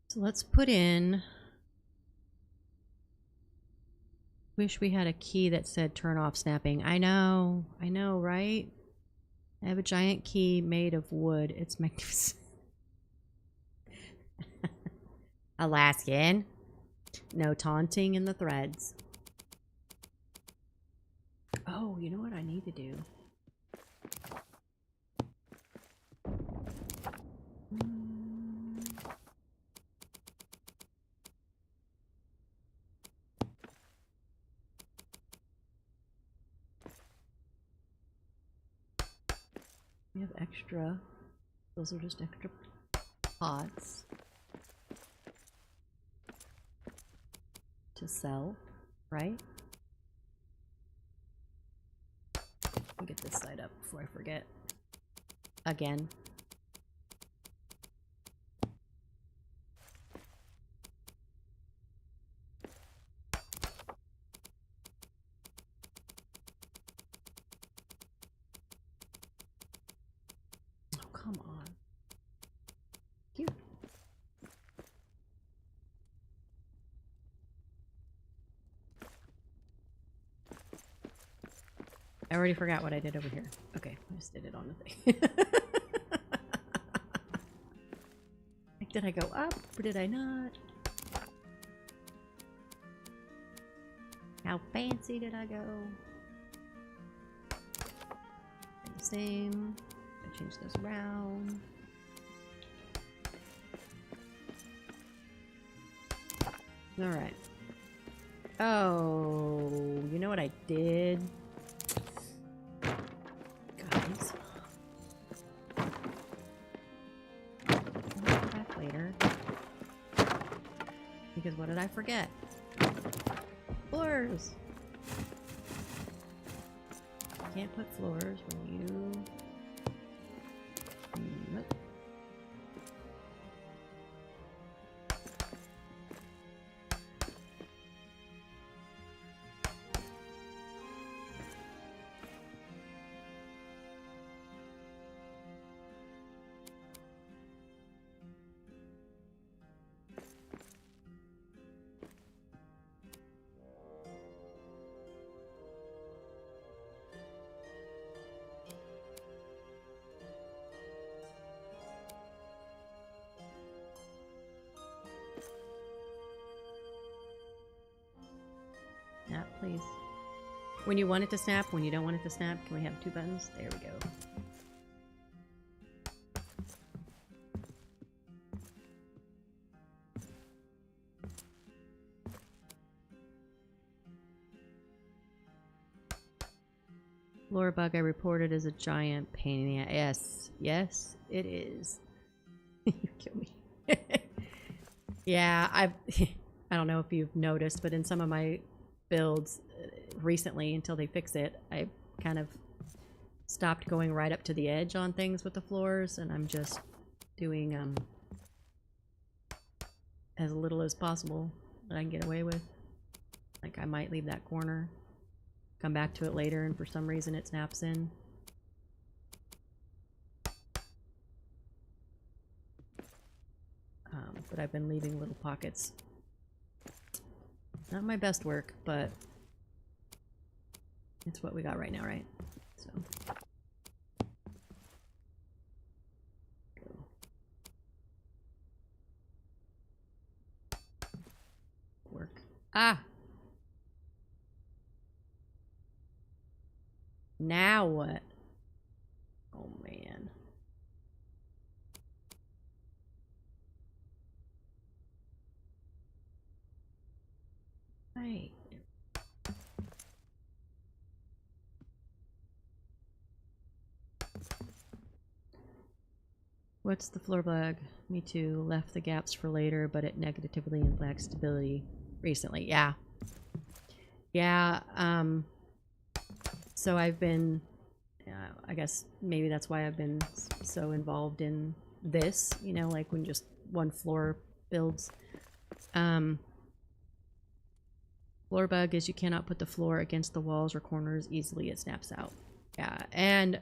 So let's put in... Wish we had a key that said turn off snapping. I know, right? I have a giant key made of wood. It's magnificent. Alaskan. No taunting in the threads. Oh, you know what I need to do? We have extra. Those are just extra pots to sell, right? I'll get this side up before I forget. Again. Oh, come on. Cute. I already forgot what I did over here. Okay, I just did it on the thing. Like, did I go up or did I not? How fancy did I go? Same. I change this around. Alright. Oh, you know what I did? Guys. I'll come back later. Because what did I forget? Floors! Can't put floors when you... Nope. Snap, please. When you want it to snap, when you don't want it to snap, can we have two buttons? There we go. Lore bug I reported is a giant pain in the ass. Yes, yes, it is. You kill me. Yeah, I don't know if you've noticed, but in some of my builds recently, until they fix it, I kind of stopped going right up to the edge on things with the floors, and I'm just doing as little as possible that I can get away with. Like, I might leave that corner, come back to it later, and for some reason it snaps in. But I've been leaving little pockets. Not my best work, but it's what we got right now, right? So. Go. Work. Ah! Now what? Oh man. Right. What's the floor bug? Me too. Left the gaps for later, but it negatively impacts stability recently. Yeah. Yeah, so I've been, I guess maybe that's why I've been so involved in this, you know, like when just one floor builds. Floor bug is you cannot put the floor against the walls or corners easily. It snaps out. Yeah, and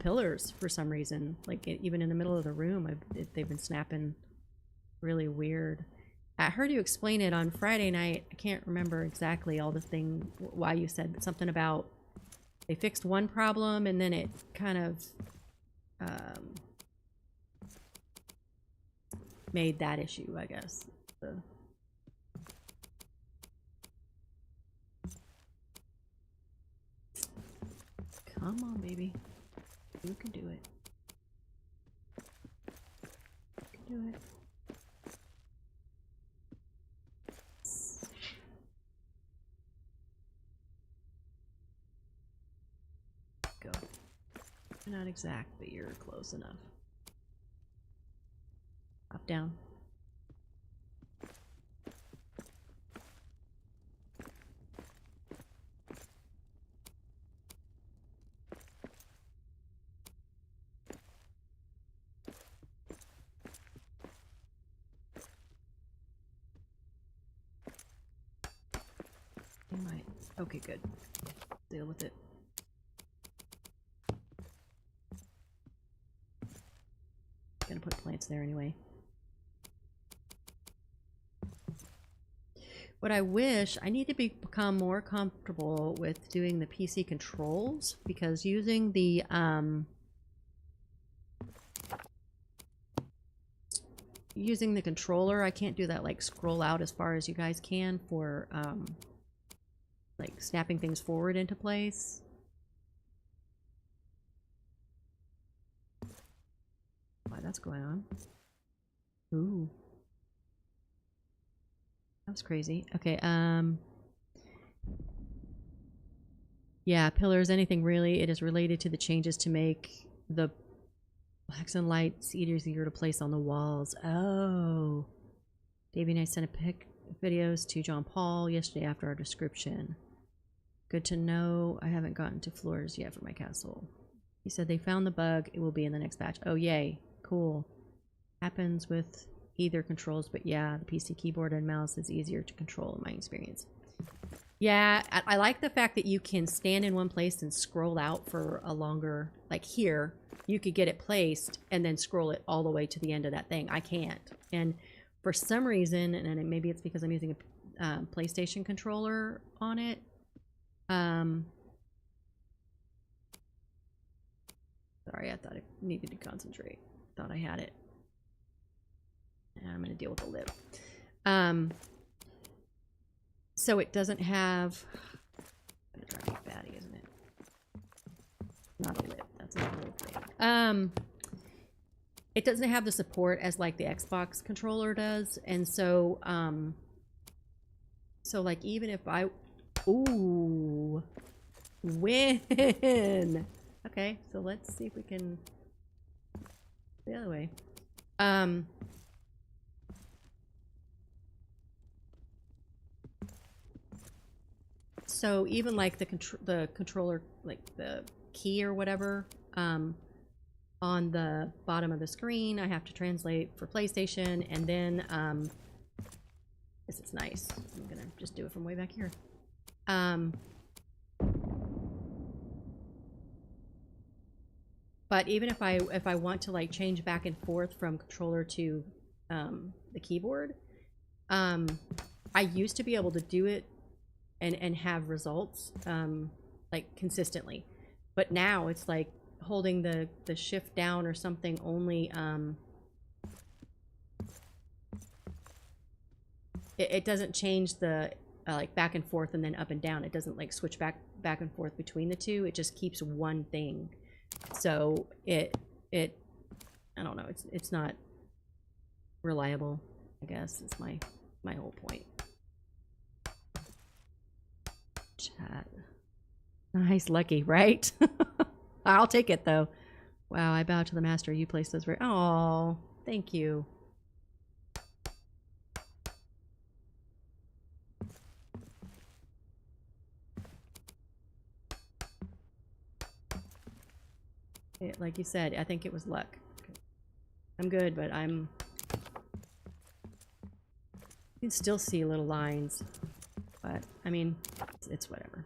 pillars for some reason. Like even in the middle of the room, they've been snapping really weird. I heard you explain it on Friday night. I can't remember exactly all the thing why you said, but something about they fixed one problem and then it kind of made that issue, I guess. Come on, baby. You can do it. You can do it. Go. You're not exact, but you're close enough. Up, down. You might. Okay, good. Deal with it. Gonna put plants there anyway. What I wish, I need to become more comfortable with doing the PC controls, because using the controller, I can't do that like scroll out as far as you guys can for like snapping things forward into place. Why that's going on. Ooh. That's crazy. Okay, yeah, pillars, anything really. It is related to the changes to make the blacks and lights easier to place on the walls. Oh. Davey and I sent videos to John Paul yesterday after our description. Good to know. I haven't gotten to floors yet for my castle. He said they found the bug. It will be in the next batch. Oh, yay. Cool. Happens with either controls, but yeah, the PC keyboard and mouse is easier to control in my experience. Yeah, I like the fact that you can stand in one place and scroll out for a longer, like here, you could get it placed and then scroll it all the way to the end of that thing. I can't. And for some reason, and maybe it's because I'm using a PlayStation controller on it, sorry, I thought I needed to concentrate. Thought I had it. And I'm going to deal with the lip. So it doesn't have... I'm going to try to be batty, isn't it? Not a lip. That's not a little thing. It doesn't have the support as like the Xbox controller does. And so, so like even if I... Ooh. Win! Okay, so let's see if we can... The other way. So even like the controller, like the key or whatever, on the bottom of the screen, I have to translate for PlayStation, and then this is nice. I'm gonna just do it from way back here. But even if I want to like change back and forth from controller to the keyboard, I used to be able to do it and have results like consistently, but now it's like holding the shift down or something only. It doesn't change the like back and forth and then up and down. It doesn't like switch back and forth between the two. It just keeps one thing. So it I don't know. It's not reliable, I guess. It's my whole point. Chat. Nice, lucky, right? I'll take it though. Wow, I bow to the master. You placed those very... Oh, thank you. Like you said, I think it was luck. I'm good, but I'm... You can still see little lines. But, I mean, it's whatever.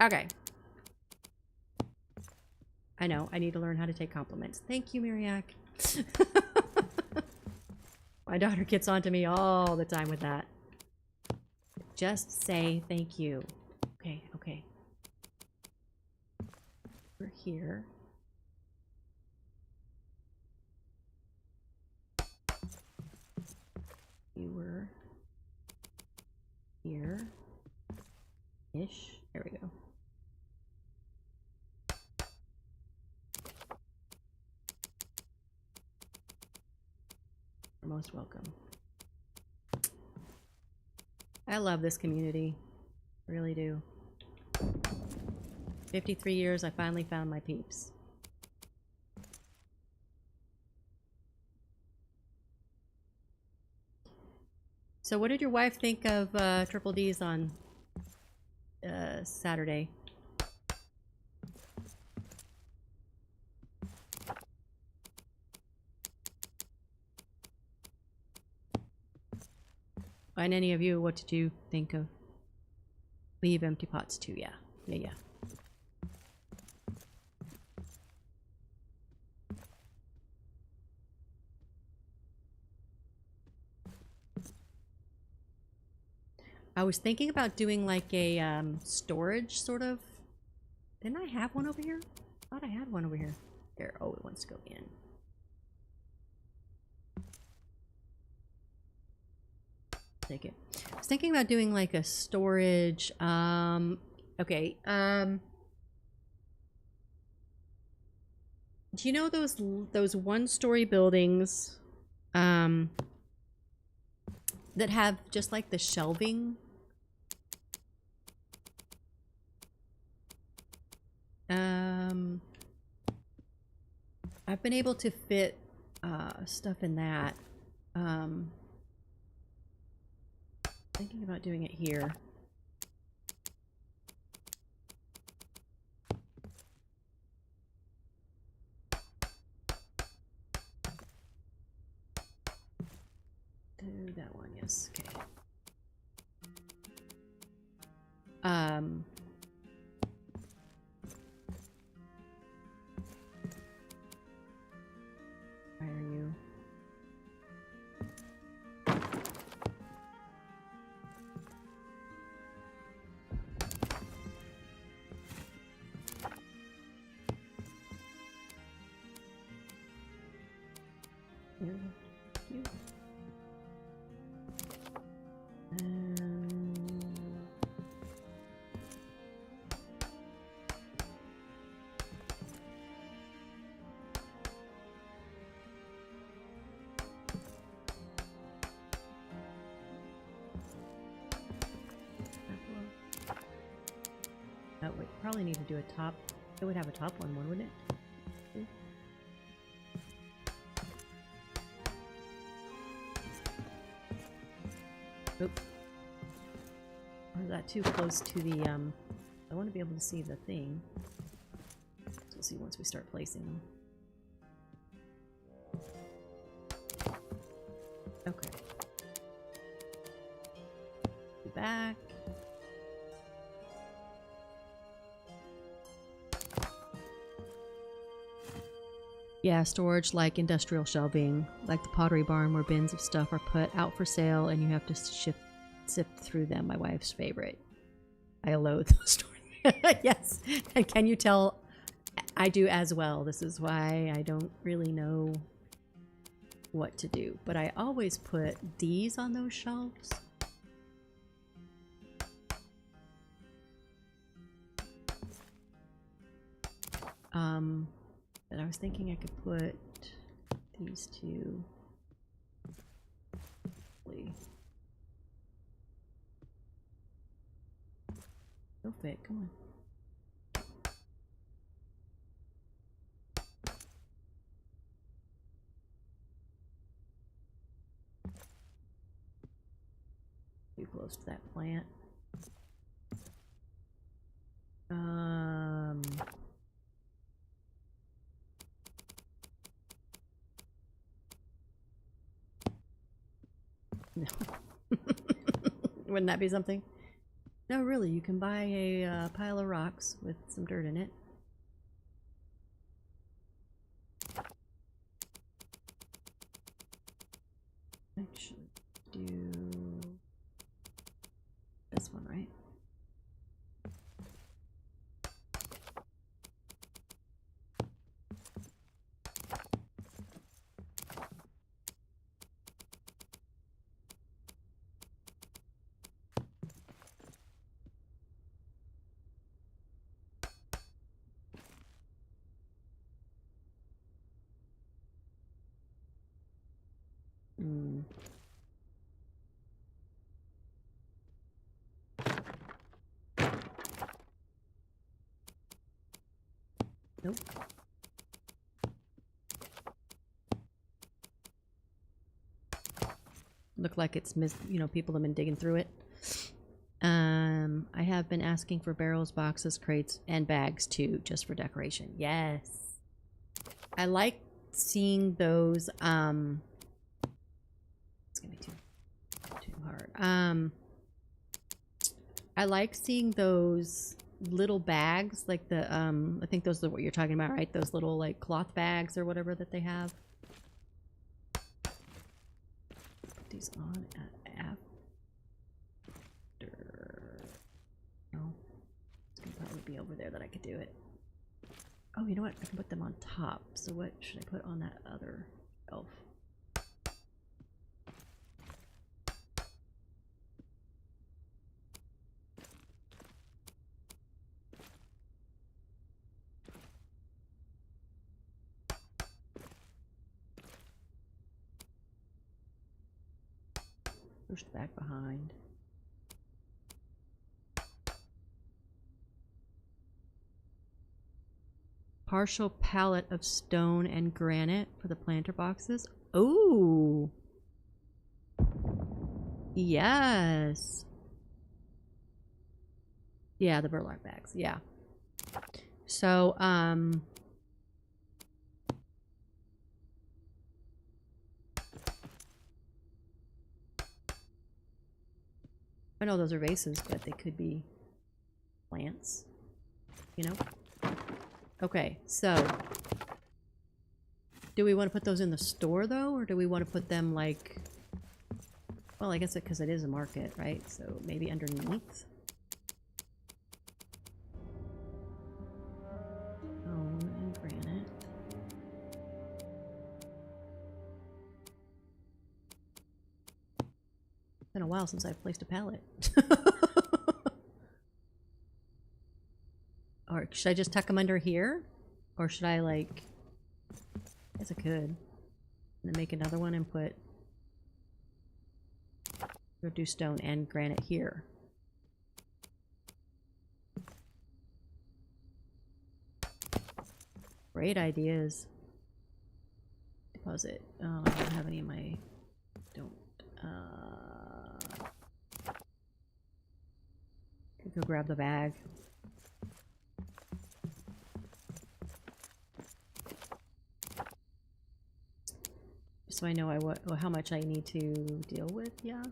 Okay. I know, I need to learn how to take compliments. Thank you, Mariak. My daughter gets on to me all the time with that. Just say thank you. Okay, okay. We're here. You were here. Ish. There we go. You're most welcome. I love this community. I really do. 53 years, I finally found my peeps. So what did your wife think of Triple D's on Saturday? And any of you, what did you think of Leave Empty Pots too? Yeah. Yeah. I was thinking about doing like a storage sort of. Didn't I have one over here? I thought I had one over here. There. Oh, it wants to go in. Take it. I was thinking about doing like a storage. Okay. Do you know those one-story buildings that have just like the shelving? I've been able to fit stuff in that. Thinking about doing it here. Do that one, yes. Okay. Where are you? Here. You. Oh, we probably need to do a top. It would have a top one, wouldn't it? Oop. Or is that too close to the, I want to be able to see the thing. So we'll see once we start placing them. Okay. Be back. Yeah, storage like industrial shelving, like the Pottery Barn where bins of stuff are put out for sale and you have to sift through them. My wife's favorite. I loathe those stories. Yes, and can you tell I do as well. This is why I don't really know what to do. But I always put these on those shelves. But I was thinking I could put these two. They'll fit, come on. Too close to that plant. No. Wouldn't that be something? No, really, you can buy a pile of rocks with some dirt in it. Actually, do this one, right? Hmm. Nope. Look like it's people have been digging through it. I have been asking for barrels, boxes, crates, and bags too, just for decoration. Yes. I like seeing those, it's gonna be too hard. I like seeing those little bags, like the, I think those are what you're talking about, right? Those little, like, cloth bags or whatever that they have. Put these on after. No. It's gonna probably be over there that I could do it. Oh, you know what? I can put them on top. So what should I put on that other shelf? Push the back behind. Partial palette of stone and granite for the planter boxes. Ooh. Yes. Yeah, the burlap bags. Yeah. So, I know those are vases, but they could be plants, you know? Okay, so do we want to put those in the store though, or do we want to put them like, well, I guess because it is a market, right? So maybe underneath. Stone and granite. It's been a while since I've placed a pallet. Or should I just tuck them under here? Or should I, like... I guess I could. And then make another one and put... Or do stone and granite here. Great ideas. Deposit. Oh, I don't have any of my... Don't. Go grab the bag. So I know how much I need to deal with, yeah.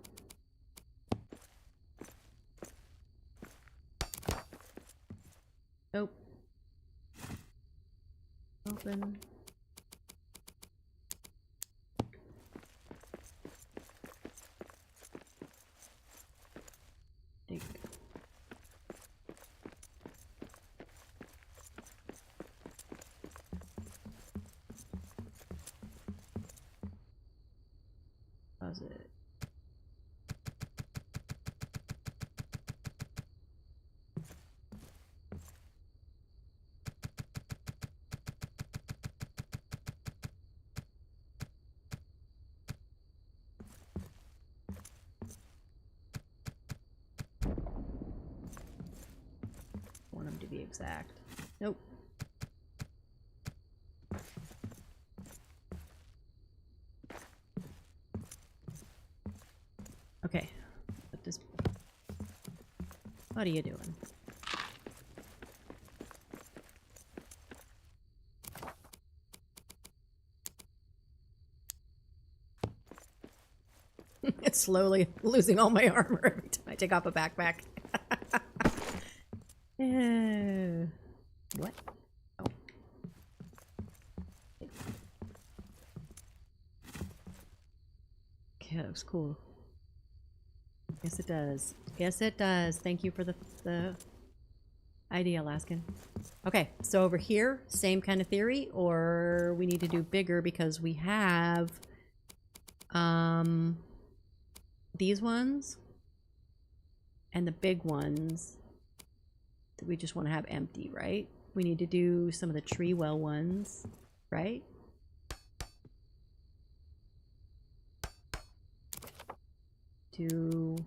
Nope. Open. Dig. Deposit. Want them to be exact. Nope. Okay. Put this. What are you doing? It's slowly losing all my armor every time I take off a backpack. What? Oh. Okay, that looks cool. Yes, it does. Yes, it does. Thank you for the idea, Alaskan. Okay, so over here, same kind of theory, or we need to do bigger because we have these ones and the big ones that we just want to have empty, right? We need to do some of the tree well ones, right? And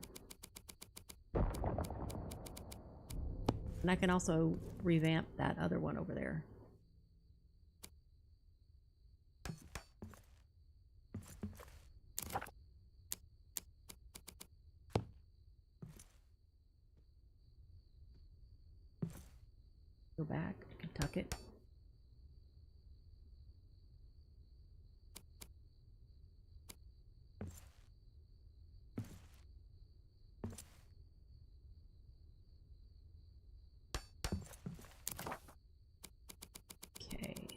I can also revamp that other one over there. Go back, I can tuck it. Okay.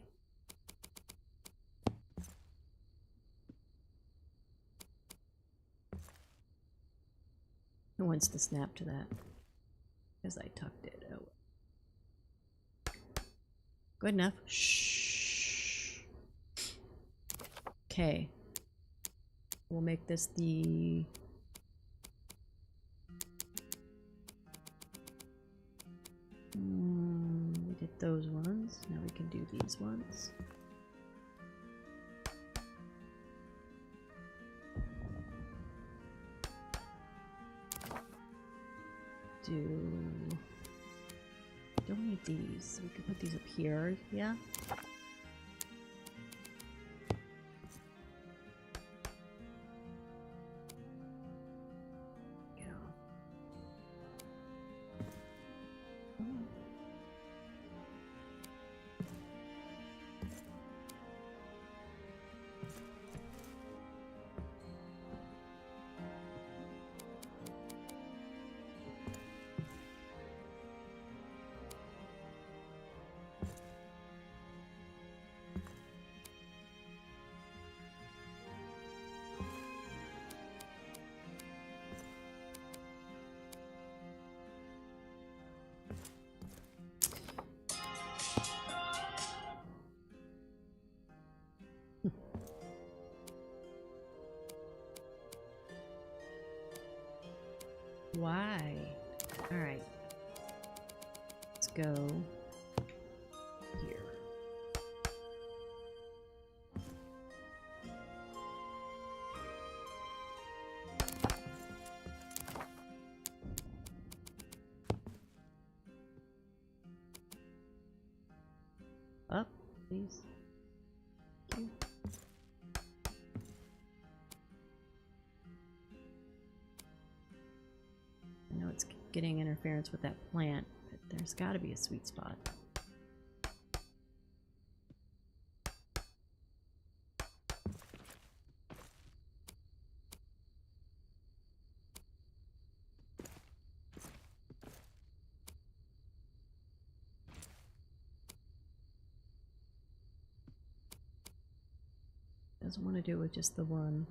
Who wants to snap to that? Because I tucked it. Oh. Good enough. Shh. Okay. We'll make this the... we did those ones. Now we can do these ones. Don't need these. We can put these up here. Yeah. Why? Alright. Let's go here. Up, please. Thank you. I know it's getting interference with that plant, but there's got to be a sweet spot. Doesn't want to do it with just the one.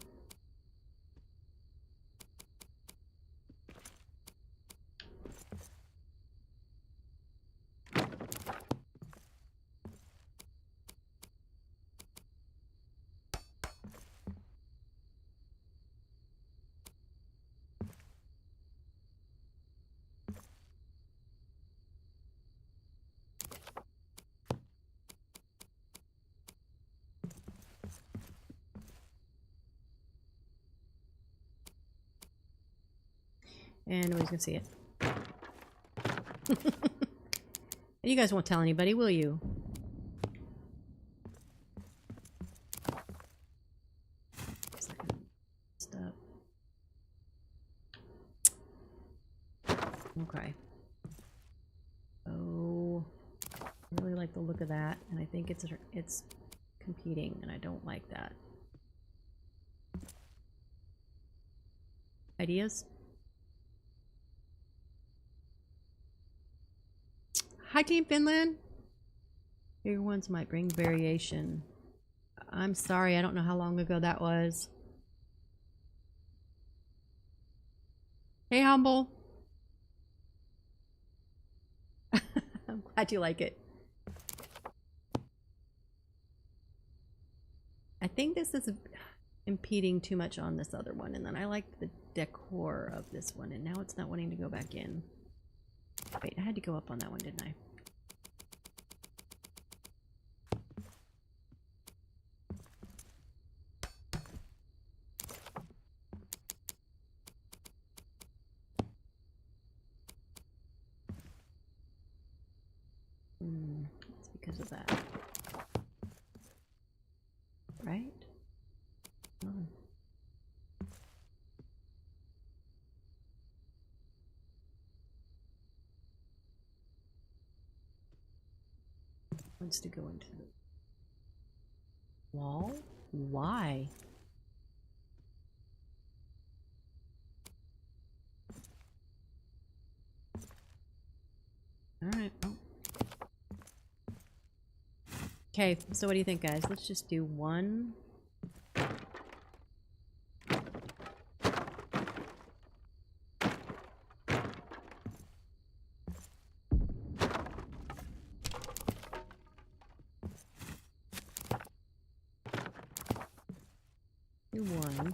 And nobody's gonna see it. You guys won't tell anybody, will you? Stop. Okay. Oh, I really like the look of that, and I think it's competing, and I don't like that. Ideas? Hi, Team Finland. Bigger ones might bring variation. I'm sorry, I don't know how long ago that was. Hey, Humble. I'm glad you like it. I think this is impeding too much on this other one, and then I like the decor of this one, and now it's not wanting to go back in. Wait, I had to go up on that one, didn't I? It's because of that. Right? Oh. Wants to go into the wall? Why? Alright, well. Okay, so what do you think, guys? Let's just do one. Do one.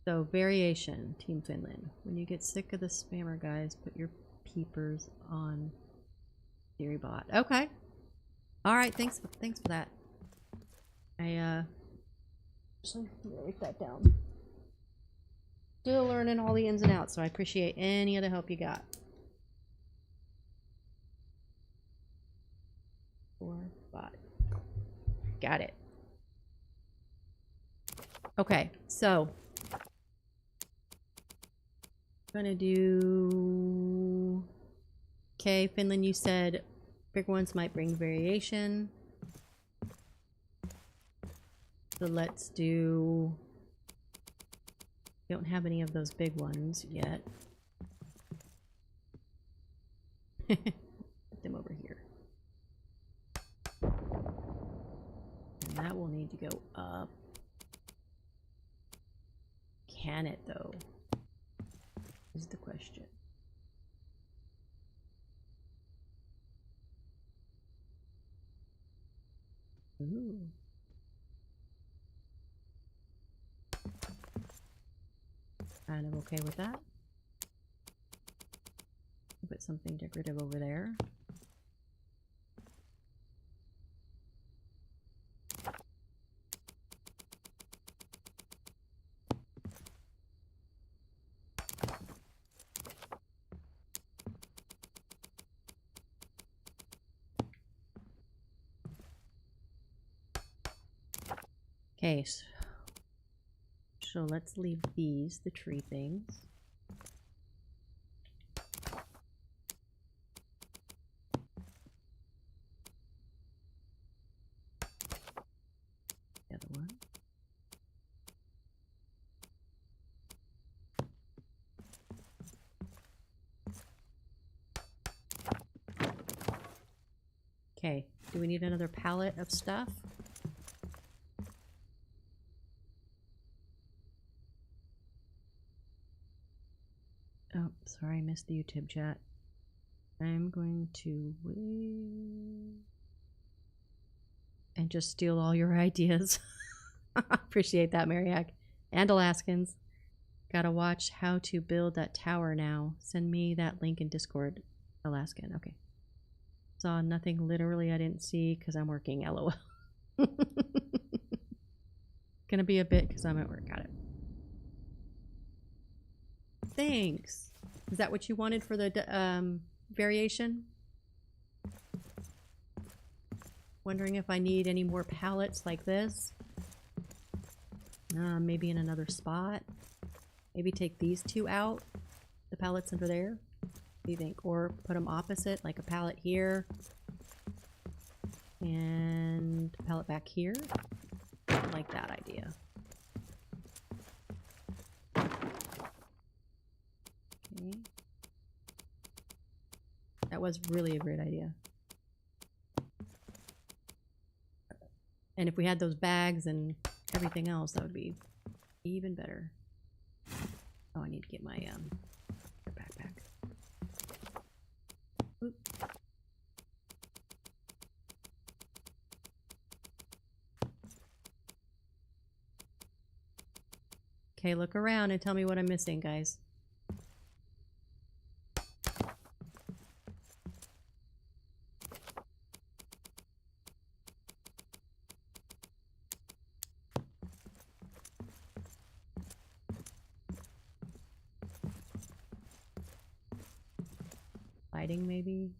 So, variation, Team Finland. When you get sick of the spammer guys, put your peepers on TheoryBot. Okay. Alright, thanks for that. I actually write that down. Still learning all the ins and outs, so I appreciate any of the help you got. 4, 5. Got it. Okay, so I'm gonna do. Okay, Finland, you said bigger ones might bring variation. So let's do. We don't have any of those big ones yet. Put them over here. And that will need to go up. Can it though? Is the question. Ooh. Kind of okay with that. Put something decorative over there. Okay, so let's leave these, the tree things. The other one. Okay, do we need another palette of stuff? Oh, sorry, I missed the YouTube chat. I'm going to wait and just steal all your ideas. Appreciate that, Mariak. And Alaskans. Gotta watch how to build that tower now. Send me that link in Discord, Alaskan. Okay. Saw nothing literally I didn't see because I'm working, LOL. Gonna be a bit because I'm at work. Got it. Thanks. Is that what you wanted for the variation? Wondering if I need any more palettes like this. Maybe in another spot. Maybe take these two out. The palettes under there. What do you think? Or put them opposite, like a palette here. And a palette back here. I like that idea. That was really a great idea. And if we had those bags and everything else, that would be even better. Oh, I need to get my backpack. Oop. Okay, look around and tell me what I'm missing, guys. Lighting, maybe?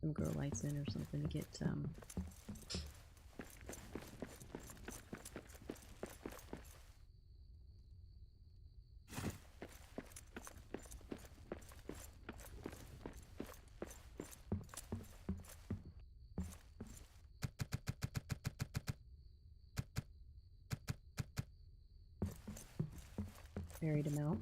Some grow lights in or something to get buried them out.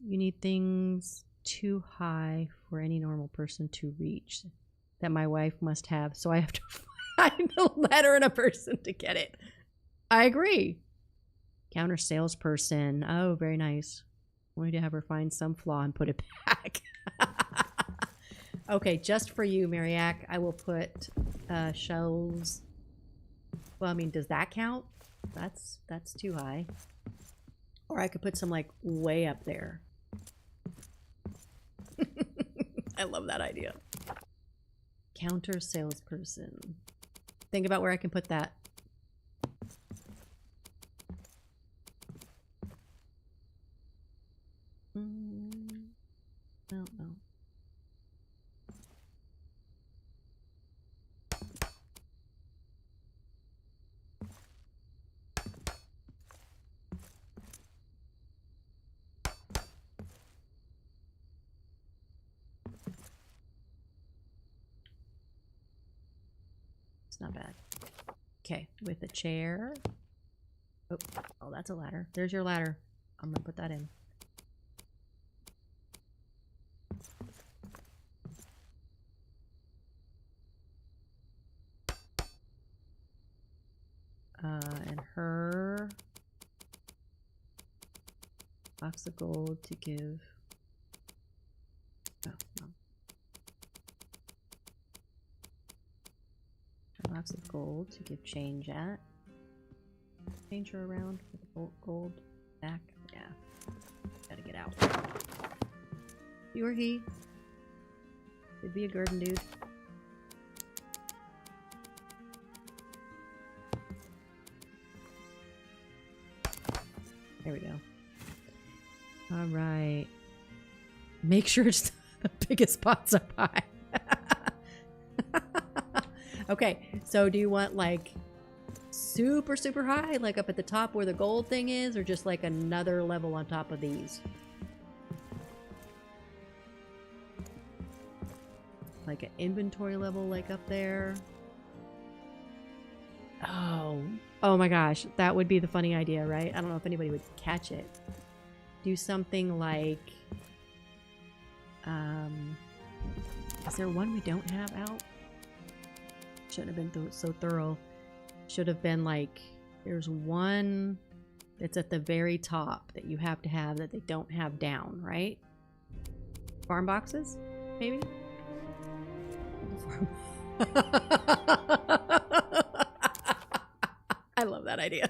You need things too high for any normal person to reach that my wife must have, so I have to find a ladder and a person to get it. I agree. Counter salesperson. Oh, very nice. I wanted to have her find some flaw and put it back. Okay, just for you, Mariac, I will put shelves. Well, I mean, does that count? That's too high. Or I could put some like way up there. I love that idea. Counter salesperson. Think about where I can put that. No. It's not bad. Okay, with a chair. Oh, that's a ladder. There's your ladder. I'm gonna put that in. And her box of gold to give. Oh, no. A box of gold to give change at. Change her around with the gold back. Yeah. Gotta get out. You or he. Could be a garden dude. There we go. All right. Make sure it's the biggest spots up high. Okay, so do you want like super, super high, like up at the top where the gold thing is, or just like another level on top of these? Like an inventory level, like up there? Oh my gosh, that would be the funny idea, right? I don't know if anybody would catch it. Do something like, is there one we don't have out? Shouldn't have been so thorough. Should have been like, there's one that's at the very top that you have to have that they don't have down, right? Farm boxes, maybe? I love that idea.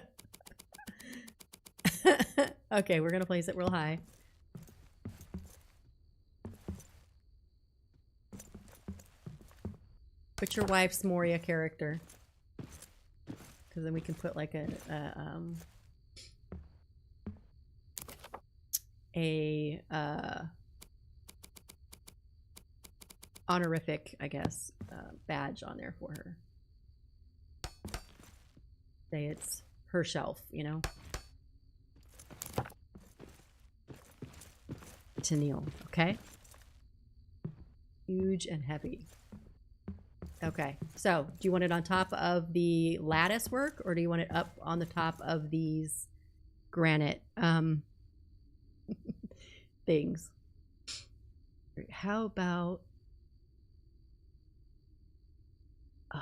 Okay, we're gonna place it real high. Put your wife's Moria character, because then we can put like a honorific, I guess, badge on there for her. Say it's her shelf, you know? To kneel, okay? Huge and heavy. Okay, so do you want it on top of the lattice work, or do you want it up on the top of these granite things? How about,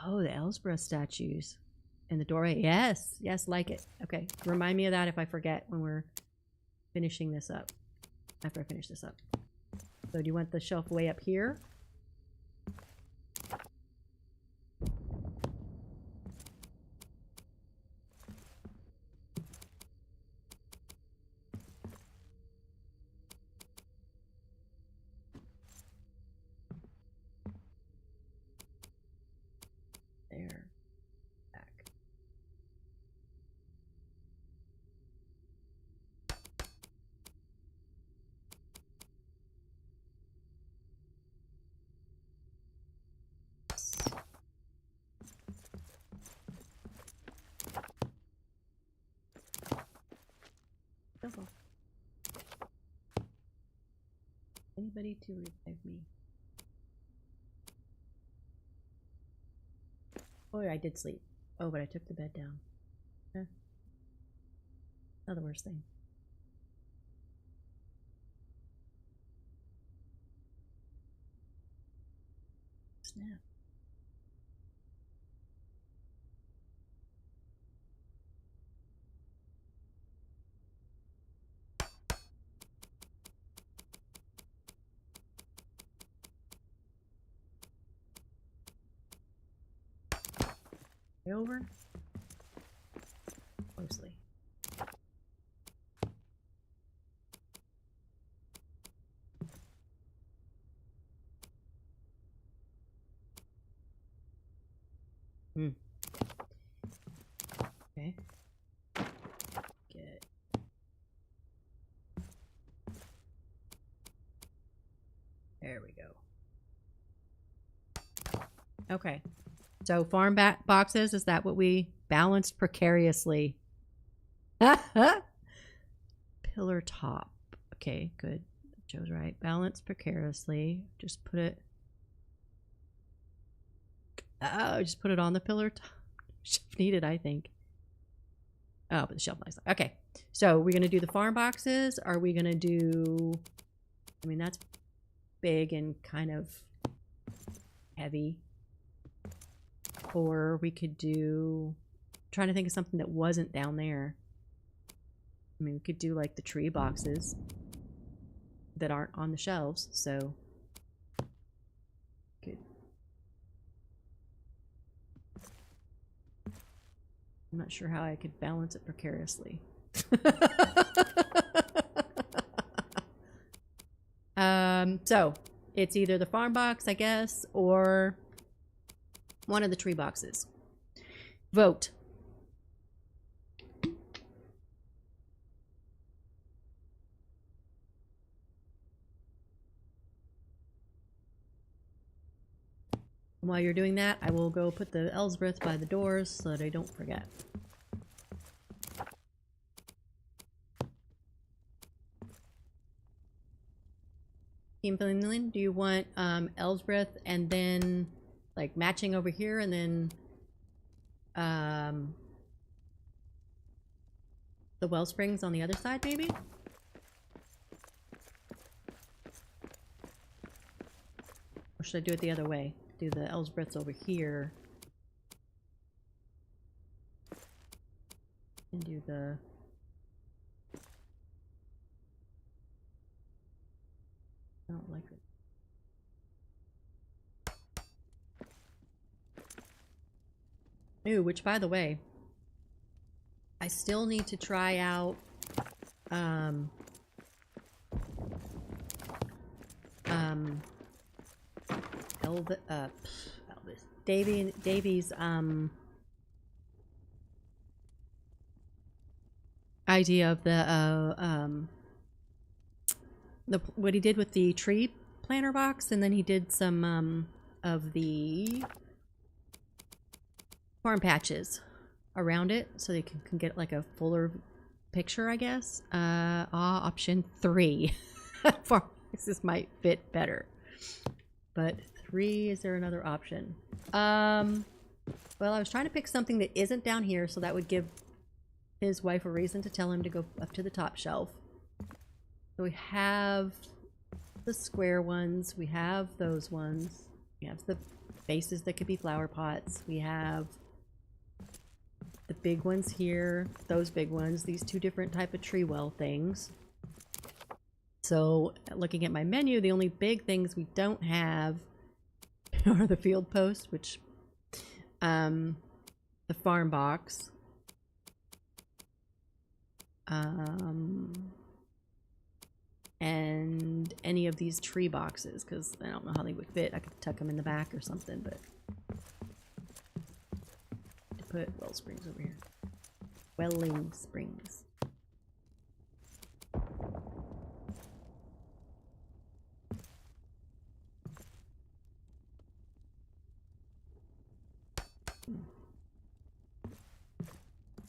oh, the Ellsworth statues in the doorway? Yes, yes, like it. Okay, remind me of that if I forget when we're finishing this up. After I finish this up. So do you want the shelf way up here? There. Back. Simple. Anybody to revive me? Oh, I did sleep. Oh, but I took the bed down. Huh. Not the worst thing. Snap. Over closely. Okay. Get. There we go. Okay. So farm boxes, is that what we balanced precariously? Pillar top. Okay, good. Joe's right. Balanced precariously. Just put it. Oh, just put it on the pillar top. Shelf needed, I think. Oh, but the shelf nice. Okay. So we're gonna do the farm boxes. Are we gonna do? I mean, that's big and kind of heavy. Or we could do, trying to think of something that wasn't down there. I mean, we could do like the tree boxes that aren't on the shelves, so good. I'm not sure how I could balance it precariously. So it's either the farm box, I guess, or one of the tree boxes. Vote. While you're doing that, I will go put the Ellsworth by the doors so that I don't forget. Team Finland, do you want Ellsworth and then like matching over here and then the well springs on the other side maybe? Or should I do it the other way? Do the Ellsworths over here and do the I don't like it. Ooh, which by the way, I still need to try out Davy's idea of the what he did with the tree planter box, and then he did some of the farm patches around it so they can get like a fuller picture, I guess. Option 3. Farm boxes might fit better, but 3. Is there another option? Well, I was trying to pick something that isn't down here, so that would give his wife a reason to tell him to go up to the top shelf. So we have the square ones. We have those ones. We have the bases that could be flower pots. We have the big ones here. Those big ones. These 2 different type of tree well things. So, looking at my menu, the only big things we don't have are the field post, which, the farm box, and any of these tree boxes, because I don't know how they would fit. I could tuck them in the back or something, but to put well springs over here. Welling springs.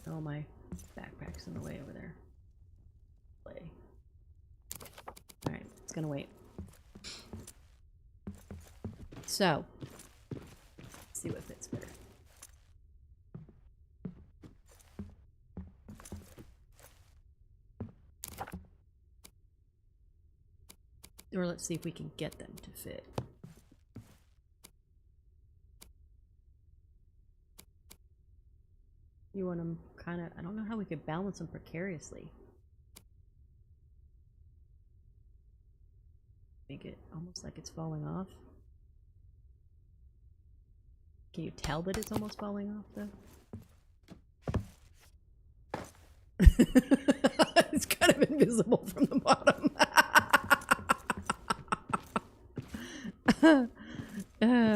Oh, my backpack's in the way over there. Play. Alright, it's gonna wait. So, let's see what fits better. Or let's see if we can get them to fit. You want them kind of, I don't know how we could balance them precariously. Make it almost like it's falling off. Can you tell that it's almost falling off though? It's kind of invisible from the bottom.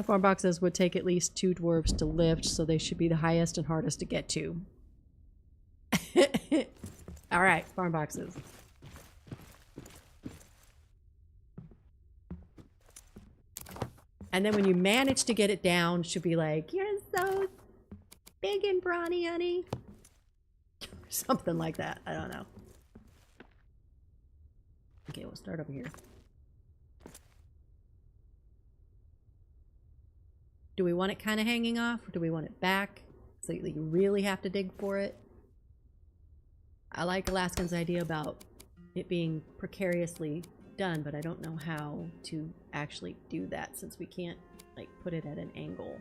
Farm boxes would take at least 2 dwarves to lift, so they should be the highest and hardest to get to. Alright, farm boxes. And then when you manage to get it down, she'll be like, "You're so big and brawny, honey." Something like that. I don't know. Okay, we'll start over here. Do we want it kind of hanging off, or do we want it back so you really have to dig for it? I like Alaskan's idea about it being precariously done, but I don't know how to actually do that since we can't, like, put it at an angle.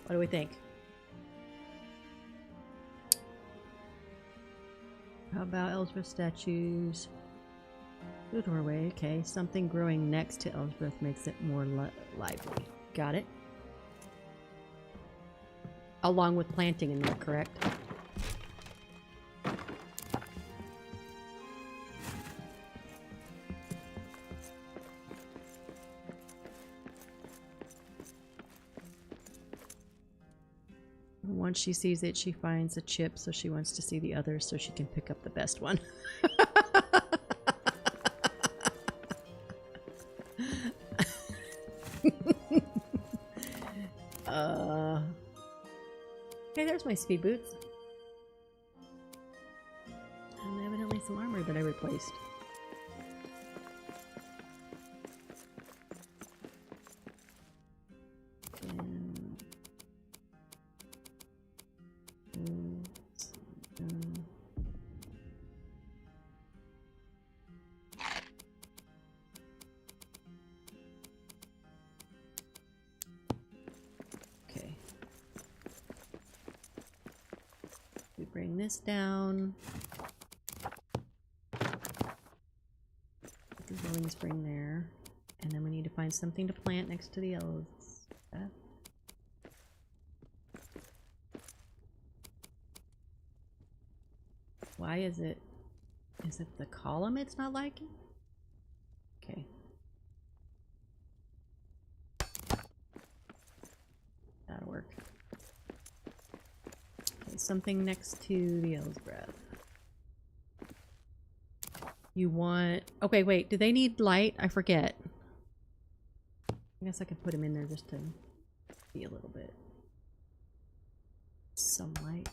What do we think? How about Elsbeth statues? The doorway, okay. Something growing next to Elsbeth makes it more lively. Got it. Along with planting in there, correct? Once she sees it, she finds a chip, so she wants to see the others so she can pick up the best one. Hey, there's my speed boots. And evidently some armor that I replaced. Bring this down. Put the rolling spring there. And then we need to find something to plant next to the yellow stuff. Why is it the column it's not liking? Okay. That'll work. something next to the Owl's Breath. You want... Okay, wait. Do they need light? I forget. I guess I could put them in there just to be a little bit. Some light.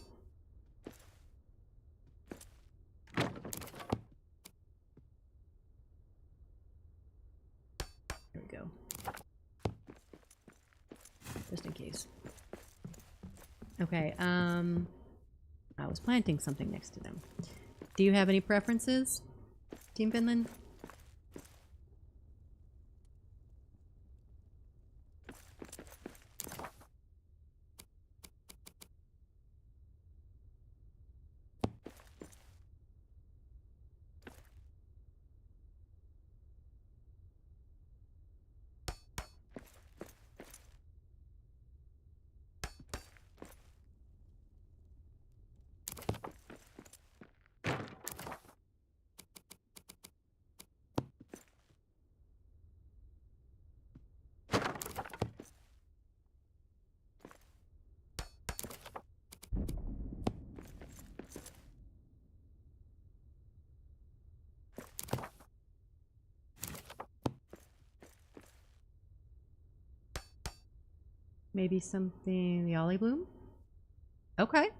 There we go. Just in case. Okay, I was planting something next to them. Do you have any preferences, Team Finland? Maybe something, the Ollie Bloom? Okay.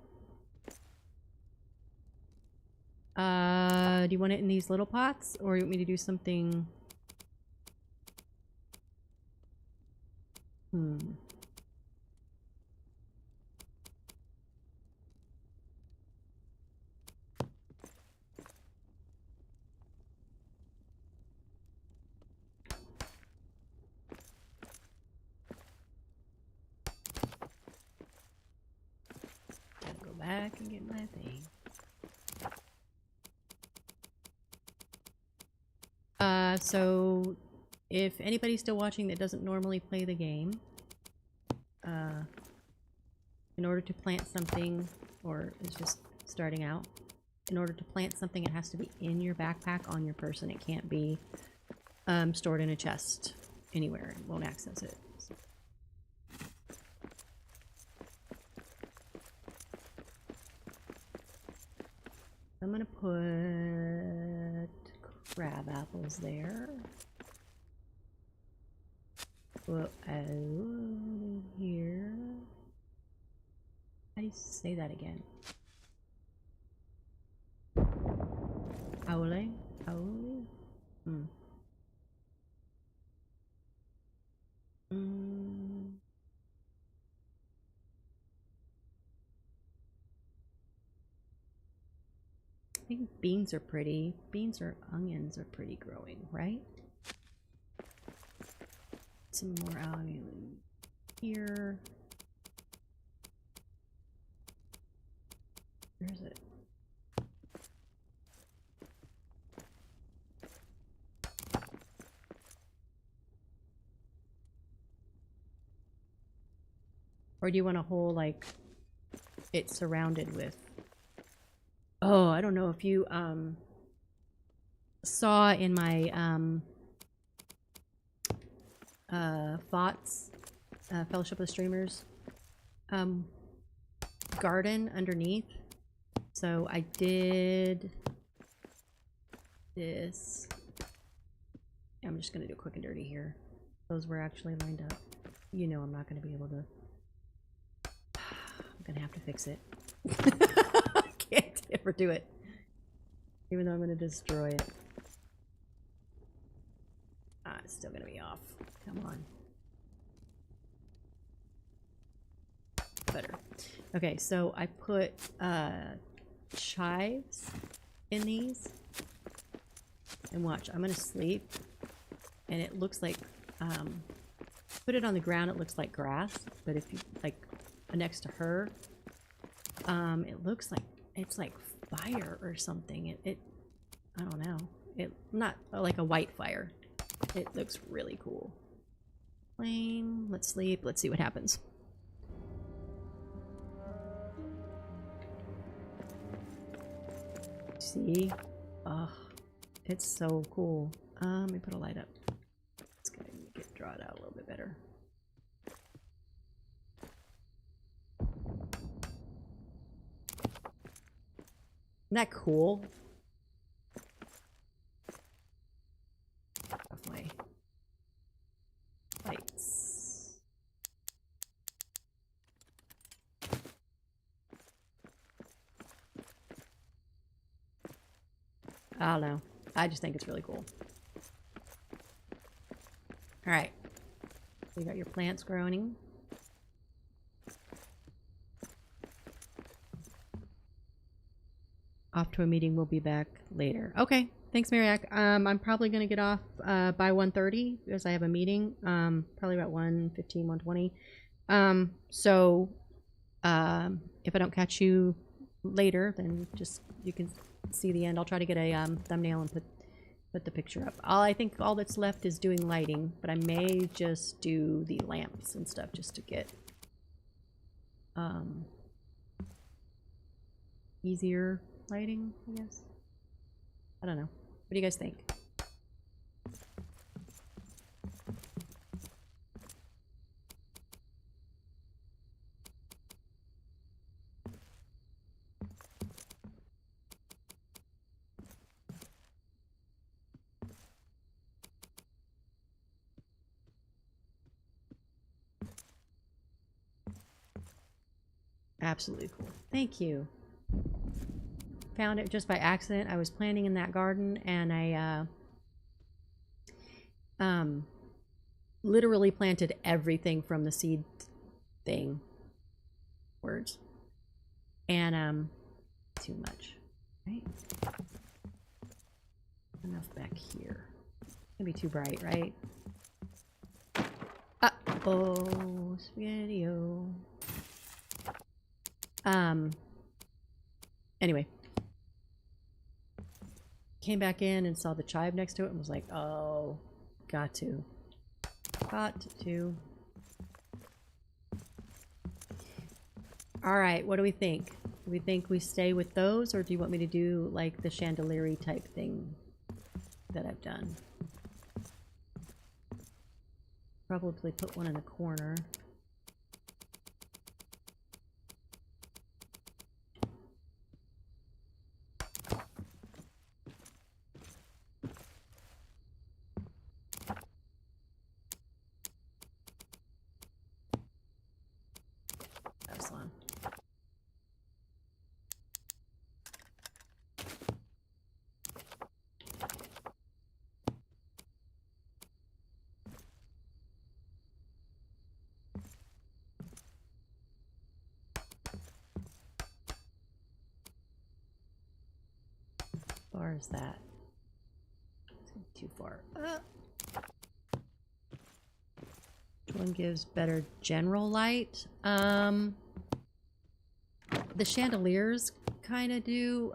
Do you want it in these little pots, or you want me to do something? Gotta go back and get my thing. So if anybody's still watching that doesn't normally play the game, in order to plant something, or is just starting out, in order to plant something, it has to be in your backpack on your person. It can't be stored in a chest anywhere. It won't access it. So. I'm gonna put crab apples there. Put here. How do you say that again? Aule? Aule? I think beans are pretty. Beans or onions are pretty growing, right? Some more onion here. Where is it? Or do you want a whole, like, it surrounded with... Oh, I don't know if you saw in my thoughts, Fellowship of the Streamers garden underneath. So I did this. I'm just gonna do quick and dirty here. Those were actually lined up. You know I'm not gonna be able to. I'm gonna have to fix it. I can't ever do it. Even though I'm gonna destroy it. Ah, it's still gonna be off. Come on. Better. Okay, so I put chives in these. And watch, I'm gonna sleep. And it looks like, put it on the ground, it looks like grass. But if you, like, next to her, it looks like, it's like fire or something. It I don't know. It, not like a white fire. It looks really cool. Flame, let's sleep, let's see what happens. See? Oh, it's so cool. Let me put a light up. It's gonna get draw it out a little bit better. that cool? Off my lights. I don't know. I just think it's really cool. Alright. You got your plants growing. Off to a meeting. We'll be back later. Okay. Thanks, Mariak. I'm probably going to get off by 1:30 because I have a meeting. Probably about 1:15, 1:20. So if I don't catch you later, then just you can see the end. I'll try to get a thumbnail and put the picture up. I think all that's left is doing lighting, but I may just do the lamps and stuff just to get easier lighting, I guess. I don't know. What do you guys think? Absolutely cool. Thank you. Found it just by accident. I was planting in that garden and I literally planted everything from the seed thing. Words. And too much. Right? Enough back here. It's gonna be too bright, right? Uh-oh, spaghetti-o. Anyway. Came back in and saw the chive next to it and was like, oh, got to. Alright, what do we think? Do we think we stay with those, or do you want me to do like the chandelier type thing that I've done? Probably put one in the corner. Far as that? It's too far up. Which one gives better general light? The chandeliers kind of do.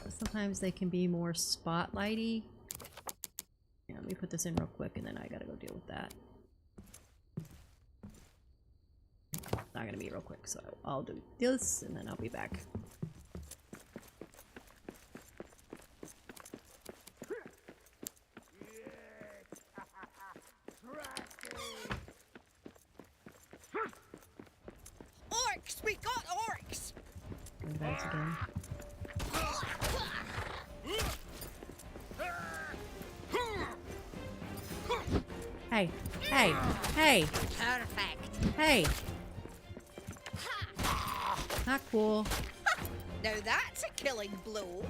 Sometimes they can be more spotlighty. Yeah, let me put this in real quick and then I gotta go deal with that. Not gonna be real quick, so I'll do this and then I'll be back. Orcs! We got orcs! Go to beds again. Hey, hey, hey! Perfect. Hey! Not cool. Now that's a killing blow.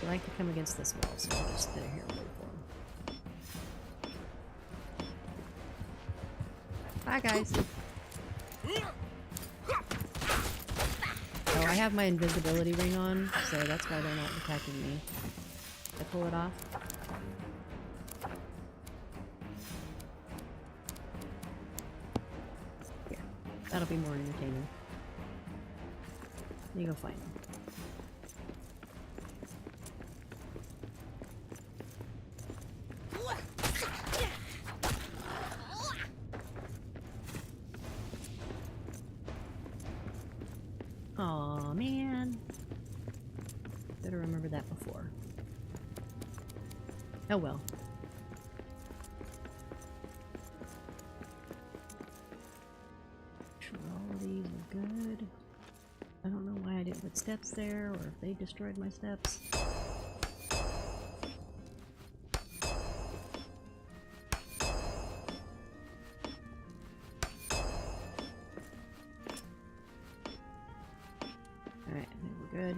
I like to come against this wall, so I'll just sit here and wait for him. Bye, guys. Oh, I have my invisibility ring on, so that's why they're not attacking me. I pull it off. Yeah, that'll be more entertaining. You go find them. Aw, man. Better remember that before. Oh well. all of these are good. I don't know why I didn't put steps there, or if they destroyed my steps. Alright, I think we're good.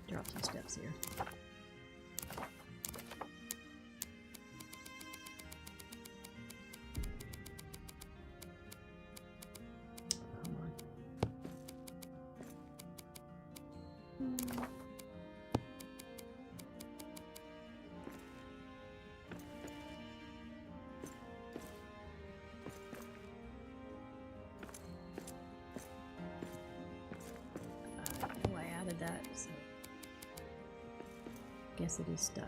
Drop some steps here. Come on. I know I added that, so guess it is stuck.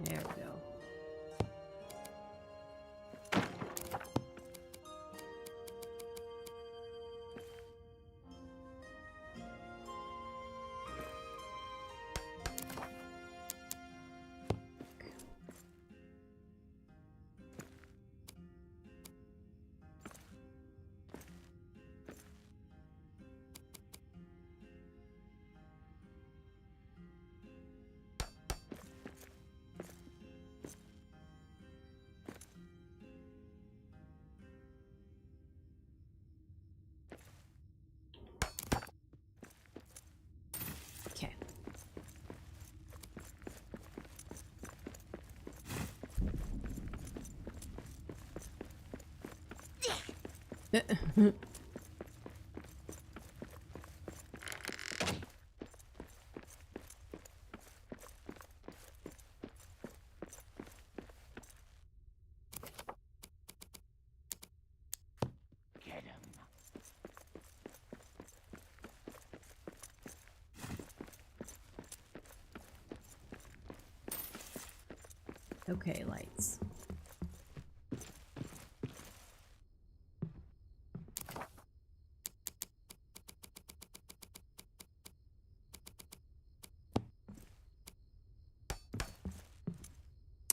There we go. Okay. Get him. Okay, lights.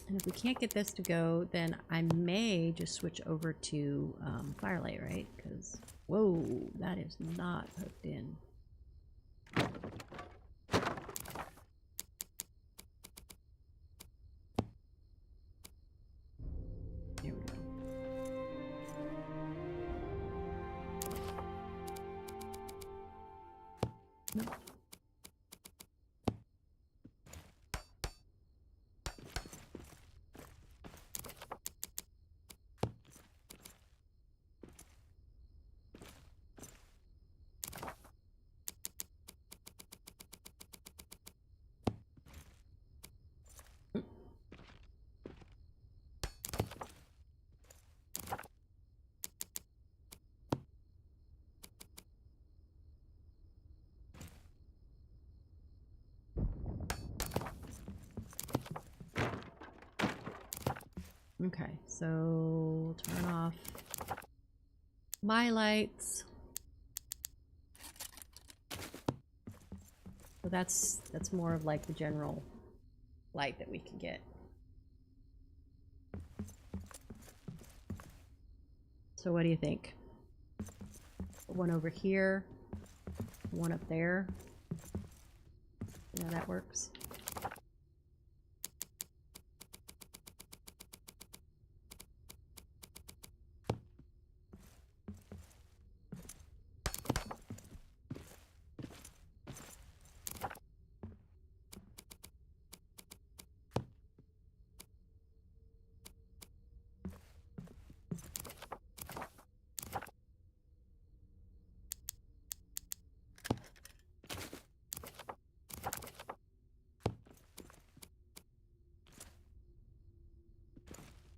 And if we can't get this to go, then I may just switch over to Firelight, right? Because, whoa, that is not hooked in. There we go. Nope. Okay, so turn off my lights. So that's more of like the general light that we can get. So what do you think? One over here, one up there. You know, that works.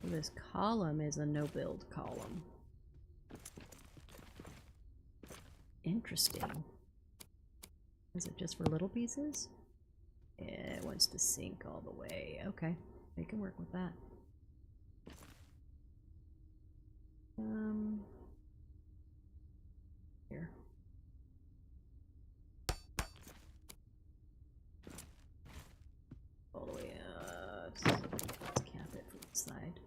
This column is a no build column. Interesting. Is it just for little pieces? Yeah, it wants to sink all the way. Okay, we can work with that. Here. All the way up. Let's cap it from the side.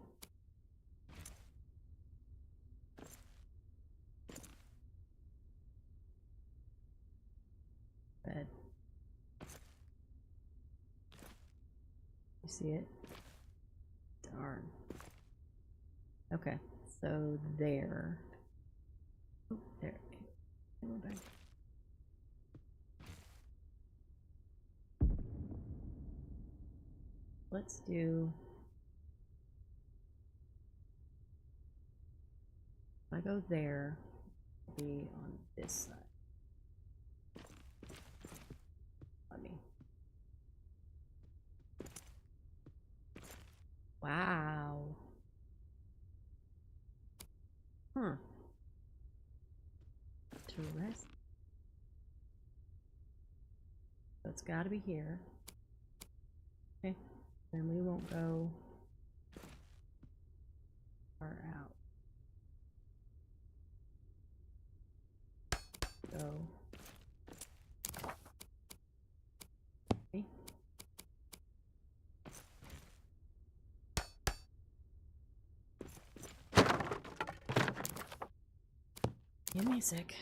Bed. You see it? Darn. Okay, so there. Oh, there. Go back. Let's do. If I go there, it'll be on this side. Let me. Wow. Huh. Interesting. So it's got to be here. Okay. Then we won't go far out. Go. Okay. Give me a sec.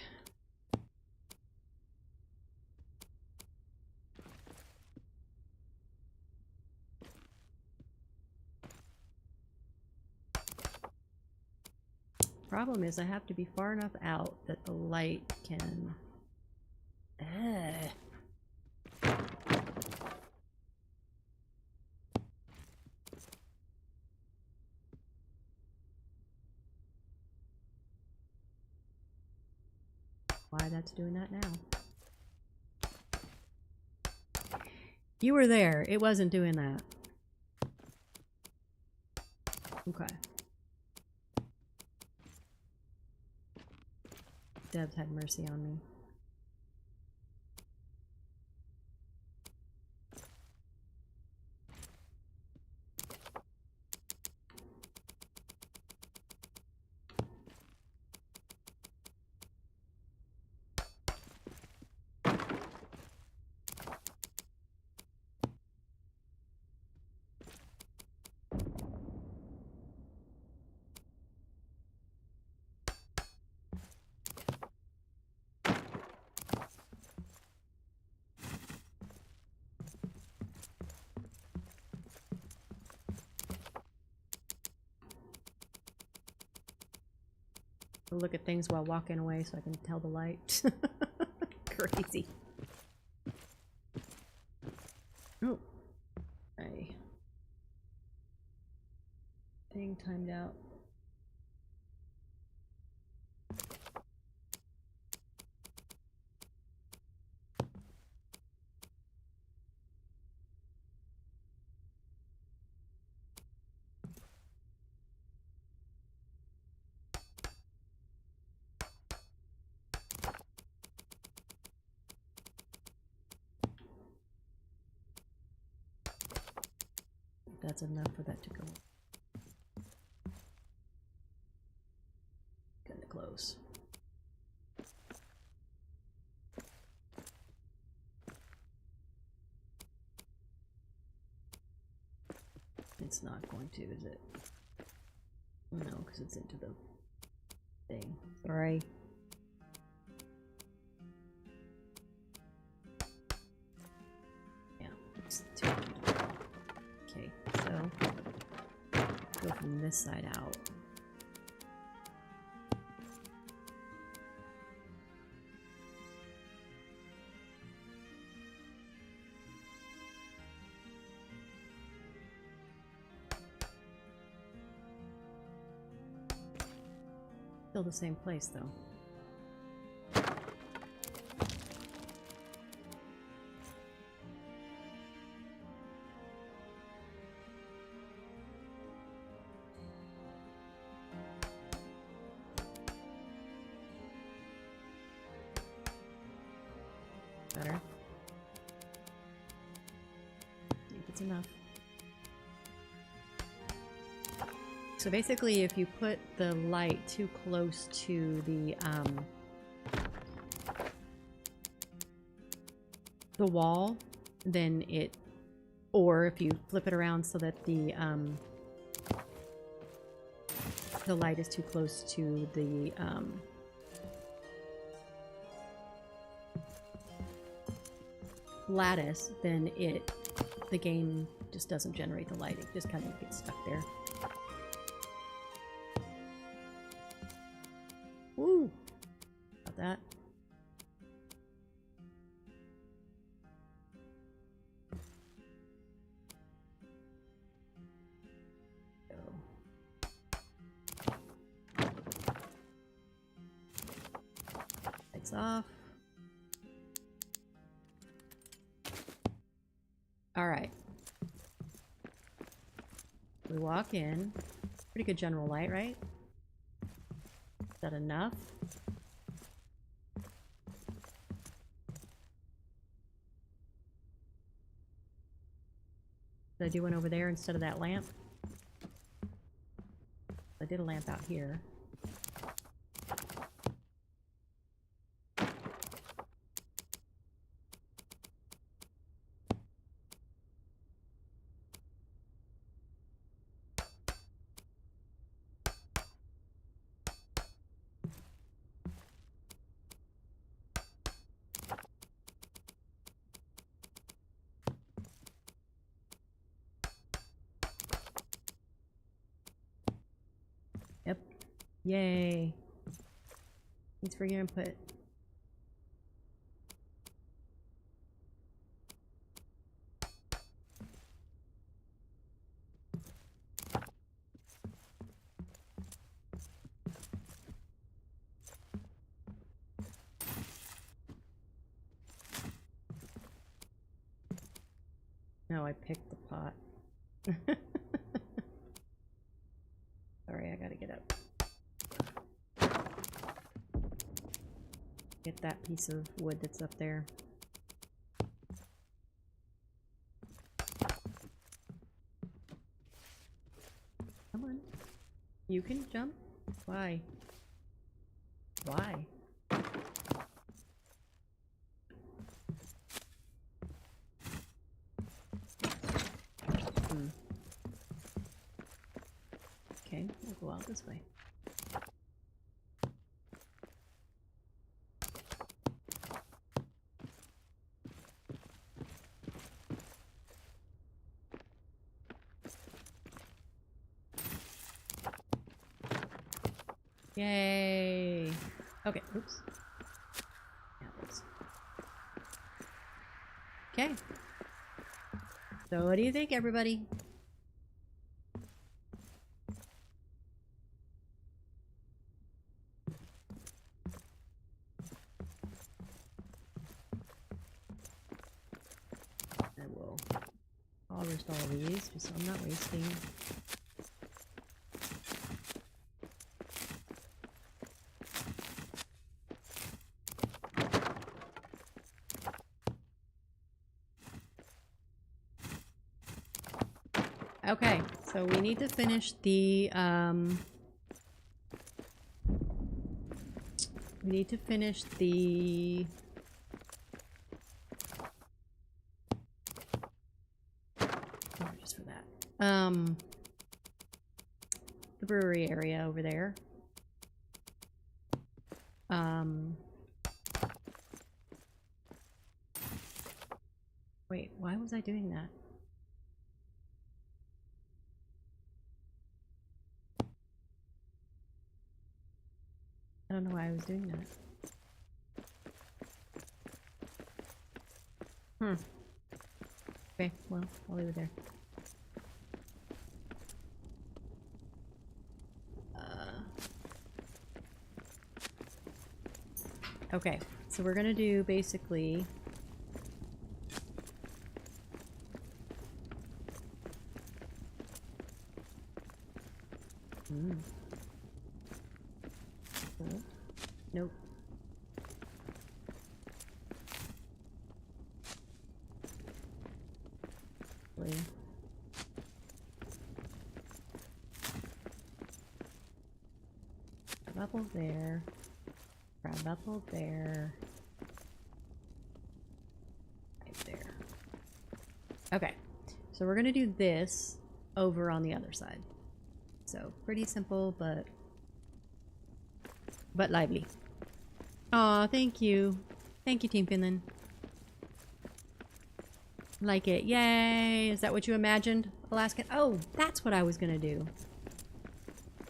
Problem is I have to be far enough out that the light can... Why that's doing that now. You were there. It wasn't doing that. Okay. Devs had mercy on me. I'll look at things while walking away so I can tell the light. Crazy. Oh. Hey. Thing timed out. That's enough for that to go. Kinda close. It's not going to, is it? No, because it's into the thing. Sorry. Yeah, it's too. Okay, so go from this side out. Still the same place though. Better. That's enough. So basically, if you put the light too close to the wall, then it, or if you flip it around so that the light is too close to the lattice, then the game just doesn't generate the light. It just kind of gets stuck there. Woo! About that. Lights off. All right. We walk in. Pretty good general light, right? Is that enough? Did I do one over there instead of that lamp? I did a lamp out here. Yep. Yay. Thanks for your input. No, I picked the pot. Sorry, I gotta get up. Get that piece of wood that's up there. Come on. You can jump? Why? Why? Okay, we'll go out this way. Yay! Okay, oops. Apples. Okay. So what do you think, everybody? I will harvest all these just so I'm not wasting. Okay, so we need to finish the oh, just for that. The brewery area over there. Wait, why was I doing that? I don't know why I was doing that. Okay, well, I'll leave it there. Okay, so we're gonna do basically cool. Nope. Crab apple there. Crab apple there. Right there. Okay. So we're gonna do this over on the other side. So pretty simple, but lively. Aw, thank you. Thank you, Team Finland. Like it. Yay! Is that what you imagined, Alaskan? Oh, that's what I was gonna do.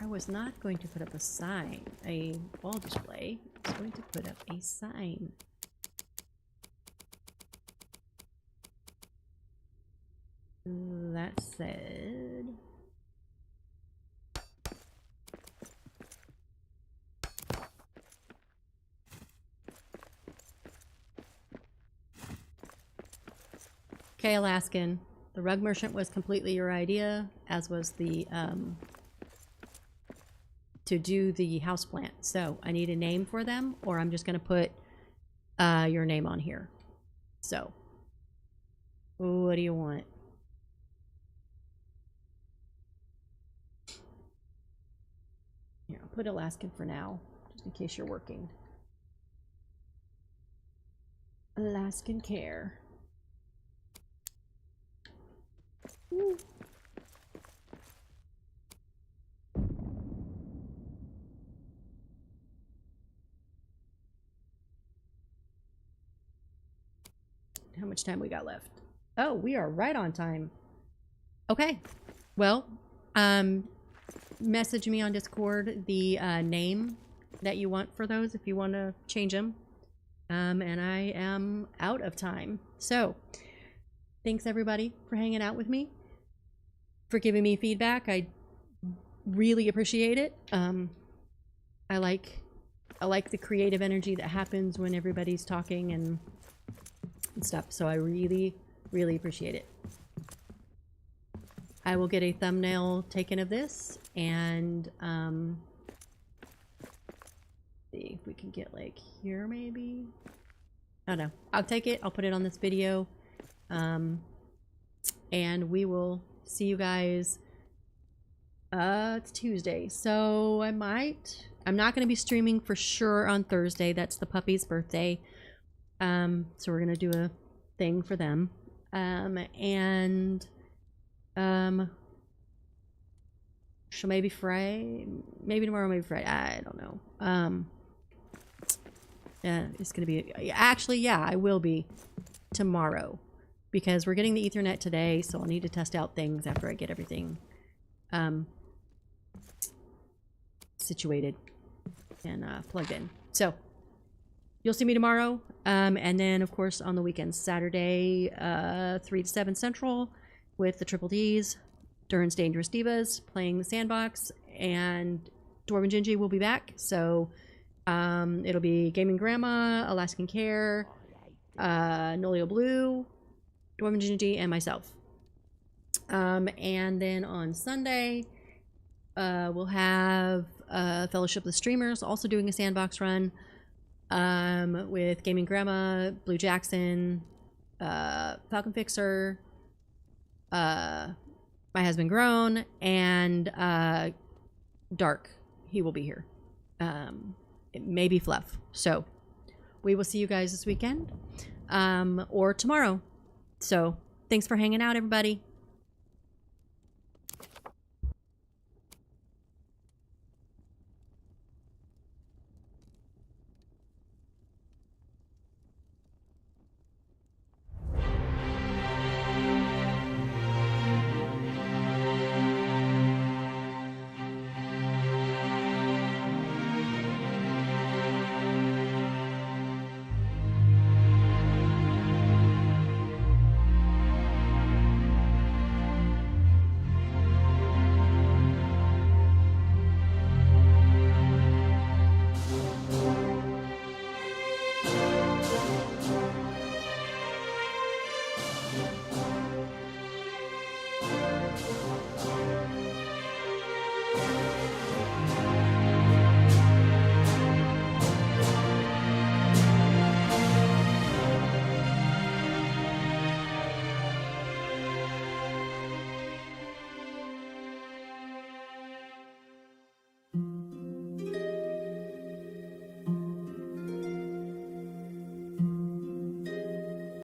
I was not going to put up a sign, a wall display. I was going to put up a sign. That said... Okay, Alaskan. The rug merchant was completely your idea, as was the, to do the houseplant. So, I need a name for them, or I'm just going to put, your name on here. So, what do you want? Here, I'll put Alaskan for now, just in case you're working. Alaskan Care. Ooh. How much time we got left? Oh, we are right on time. Okay. Well, message me on Discord the name that you want for those if you want to change them. And I am out of time. So, thanks everybody for hanging out with me, for giving me feedback. I really appreciate it. I like the creative energy that happens when everybody's talking and stuff. So I really, really appreciate it. I will get a thumbnail taken of this and see if we can get like here maybe. I don't know. I'll take it. I'll put it on this video. And we will see you guys. It's Tuesday, so I'm not going to be streaming for sure on Thursday. That's the puppy's birthday. So we're going to do a thing for them. So maybe Friday, maybe tomorrow, maybe Friday. I don't know. Yeah, it's going to be, actually, yeah, I will be tomorrow because we're getting the Ethernet today. So I'll need to test out things after I get everything, situated and plugged in. So you'll see me tomorrow, and then of course on the weekends, Saturday 3 to 7 Central with the Triple D's, Durin's Dangerous Divas playing the Sandbox, and Dwarven Gingy will be back. So it'll be Gaming Grandma, Alaskan Care, Nolio Blue, Dwarven Gingy, and myself. And then on Sunday we'll have Fellowship of the Streamers also doing a Sandbox run, with Gaming Grandma, Blue Jackson, Falcon Fixer, my husband Grown, and Dark. He will be here. It may be Fluff. So we will see you guys this weekend, or tomorrow. So thanks for hanging out, everybody.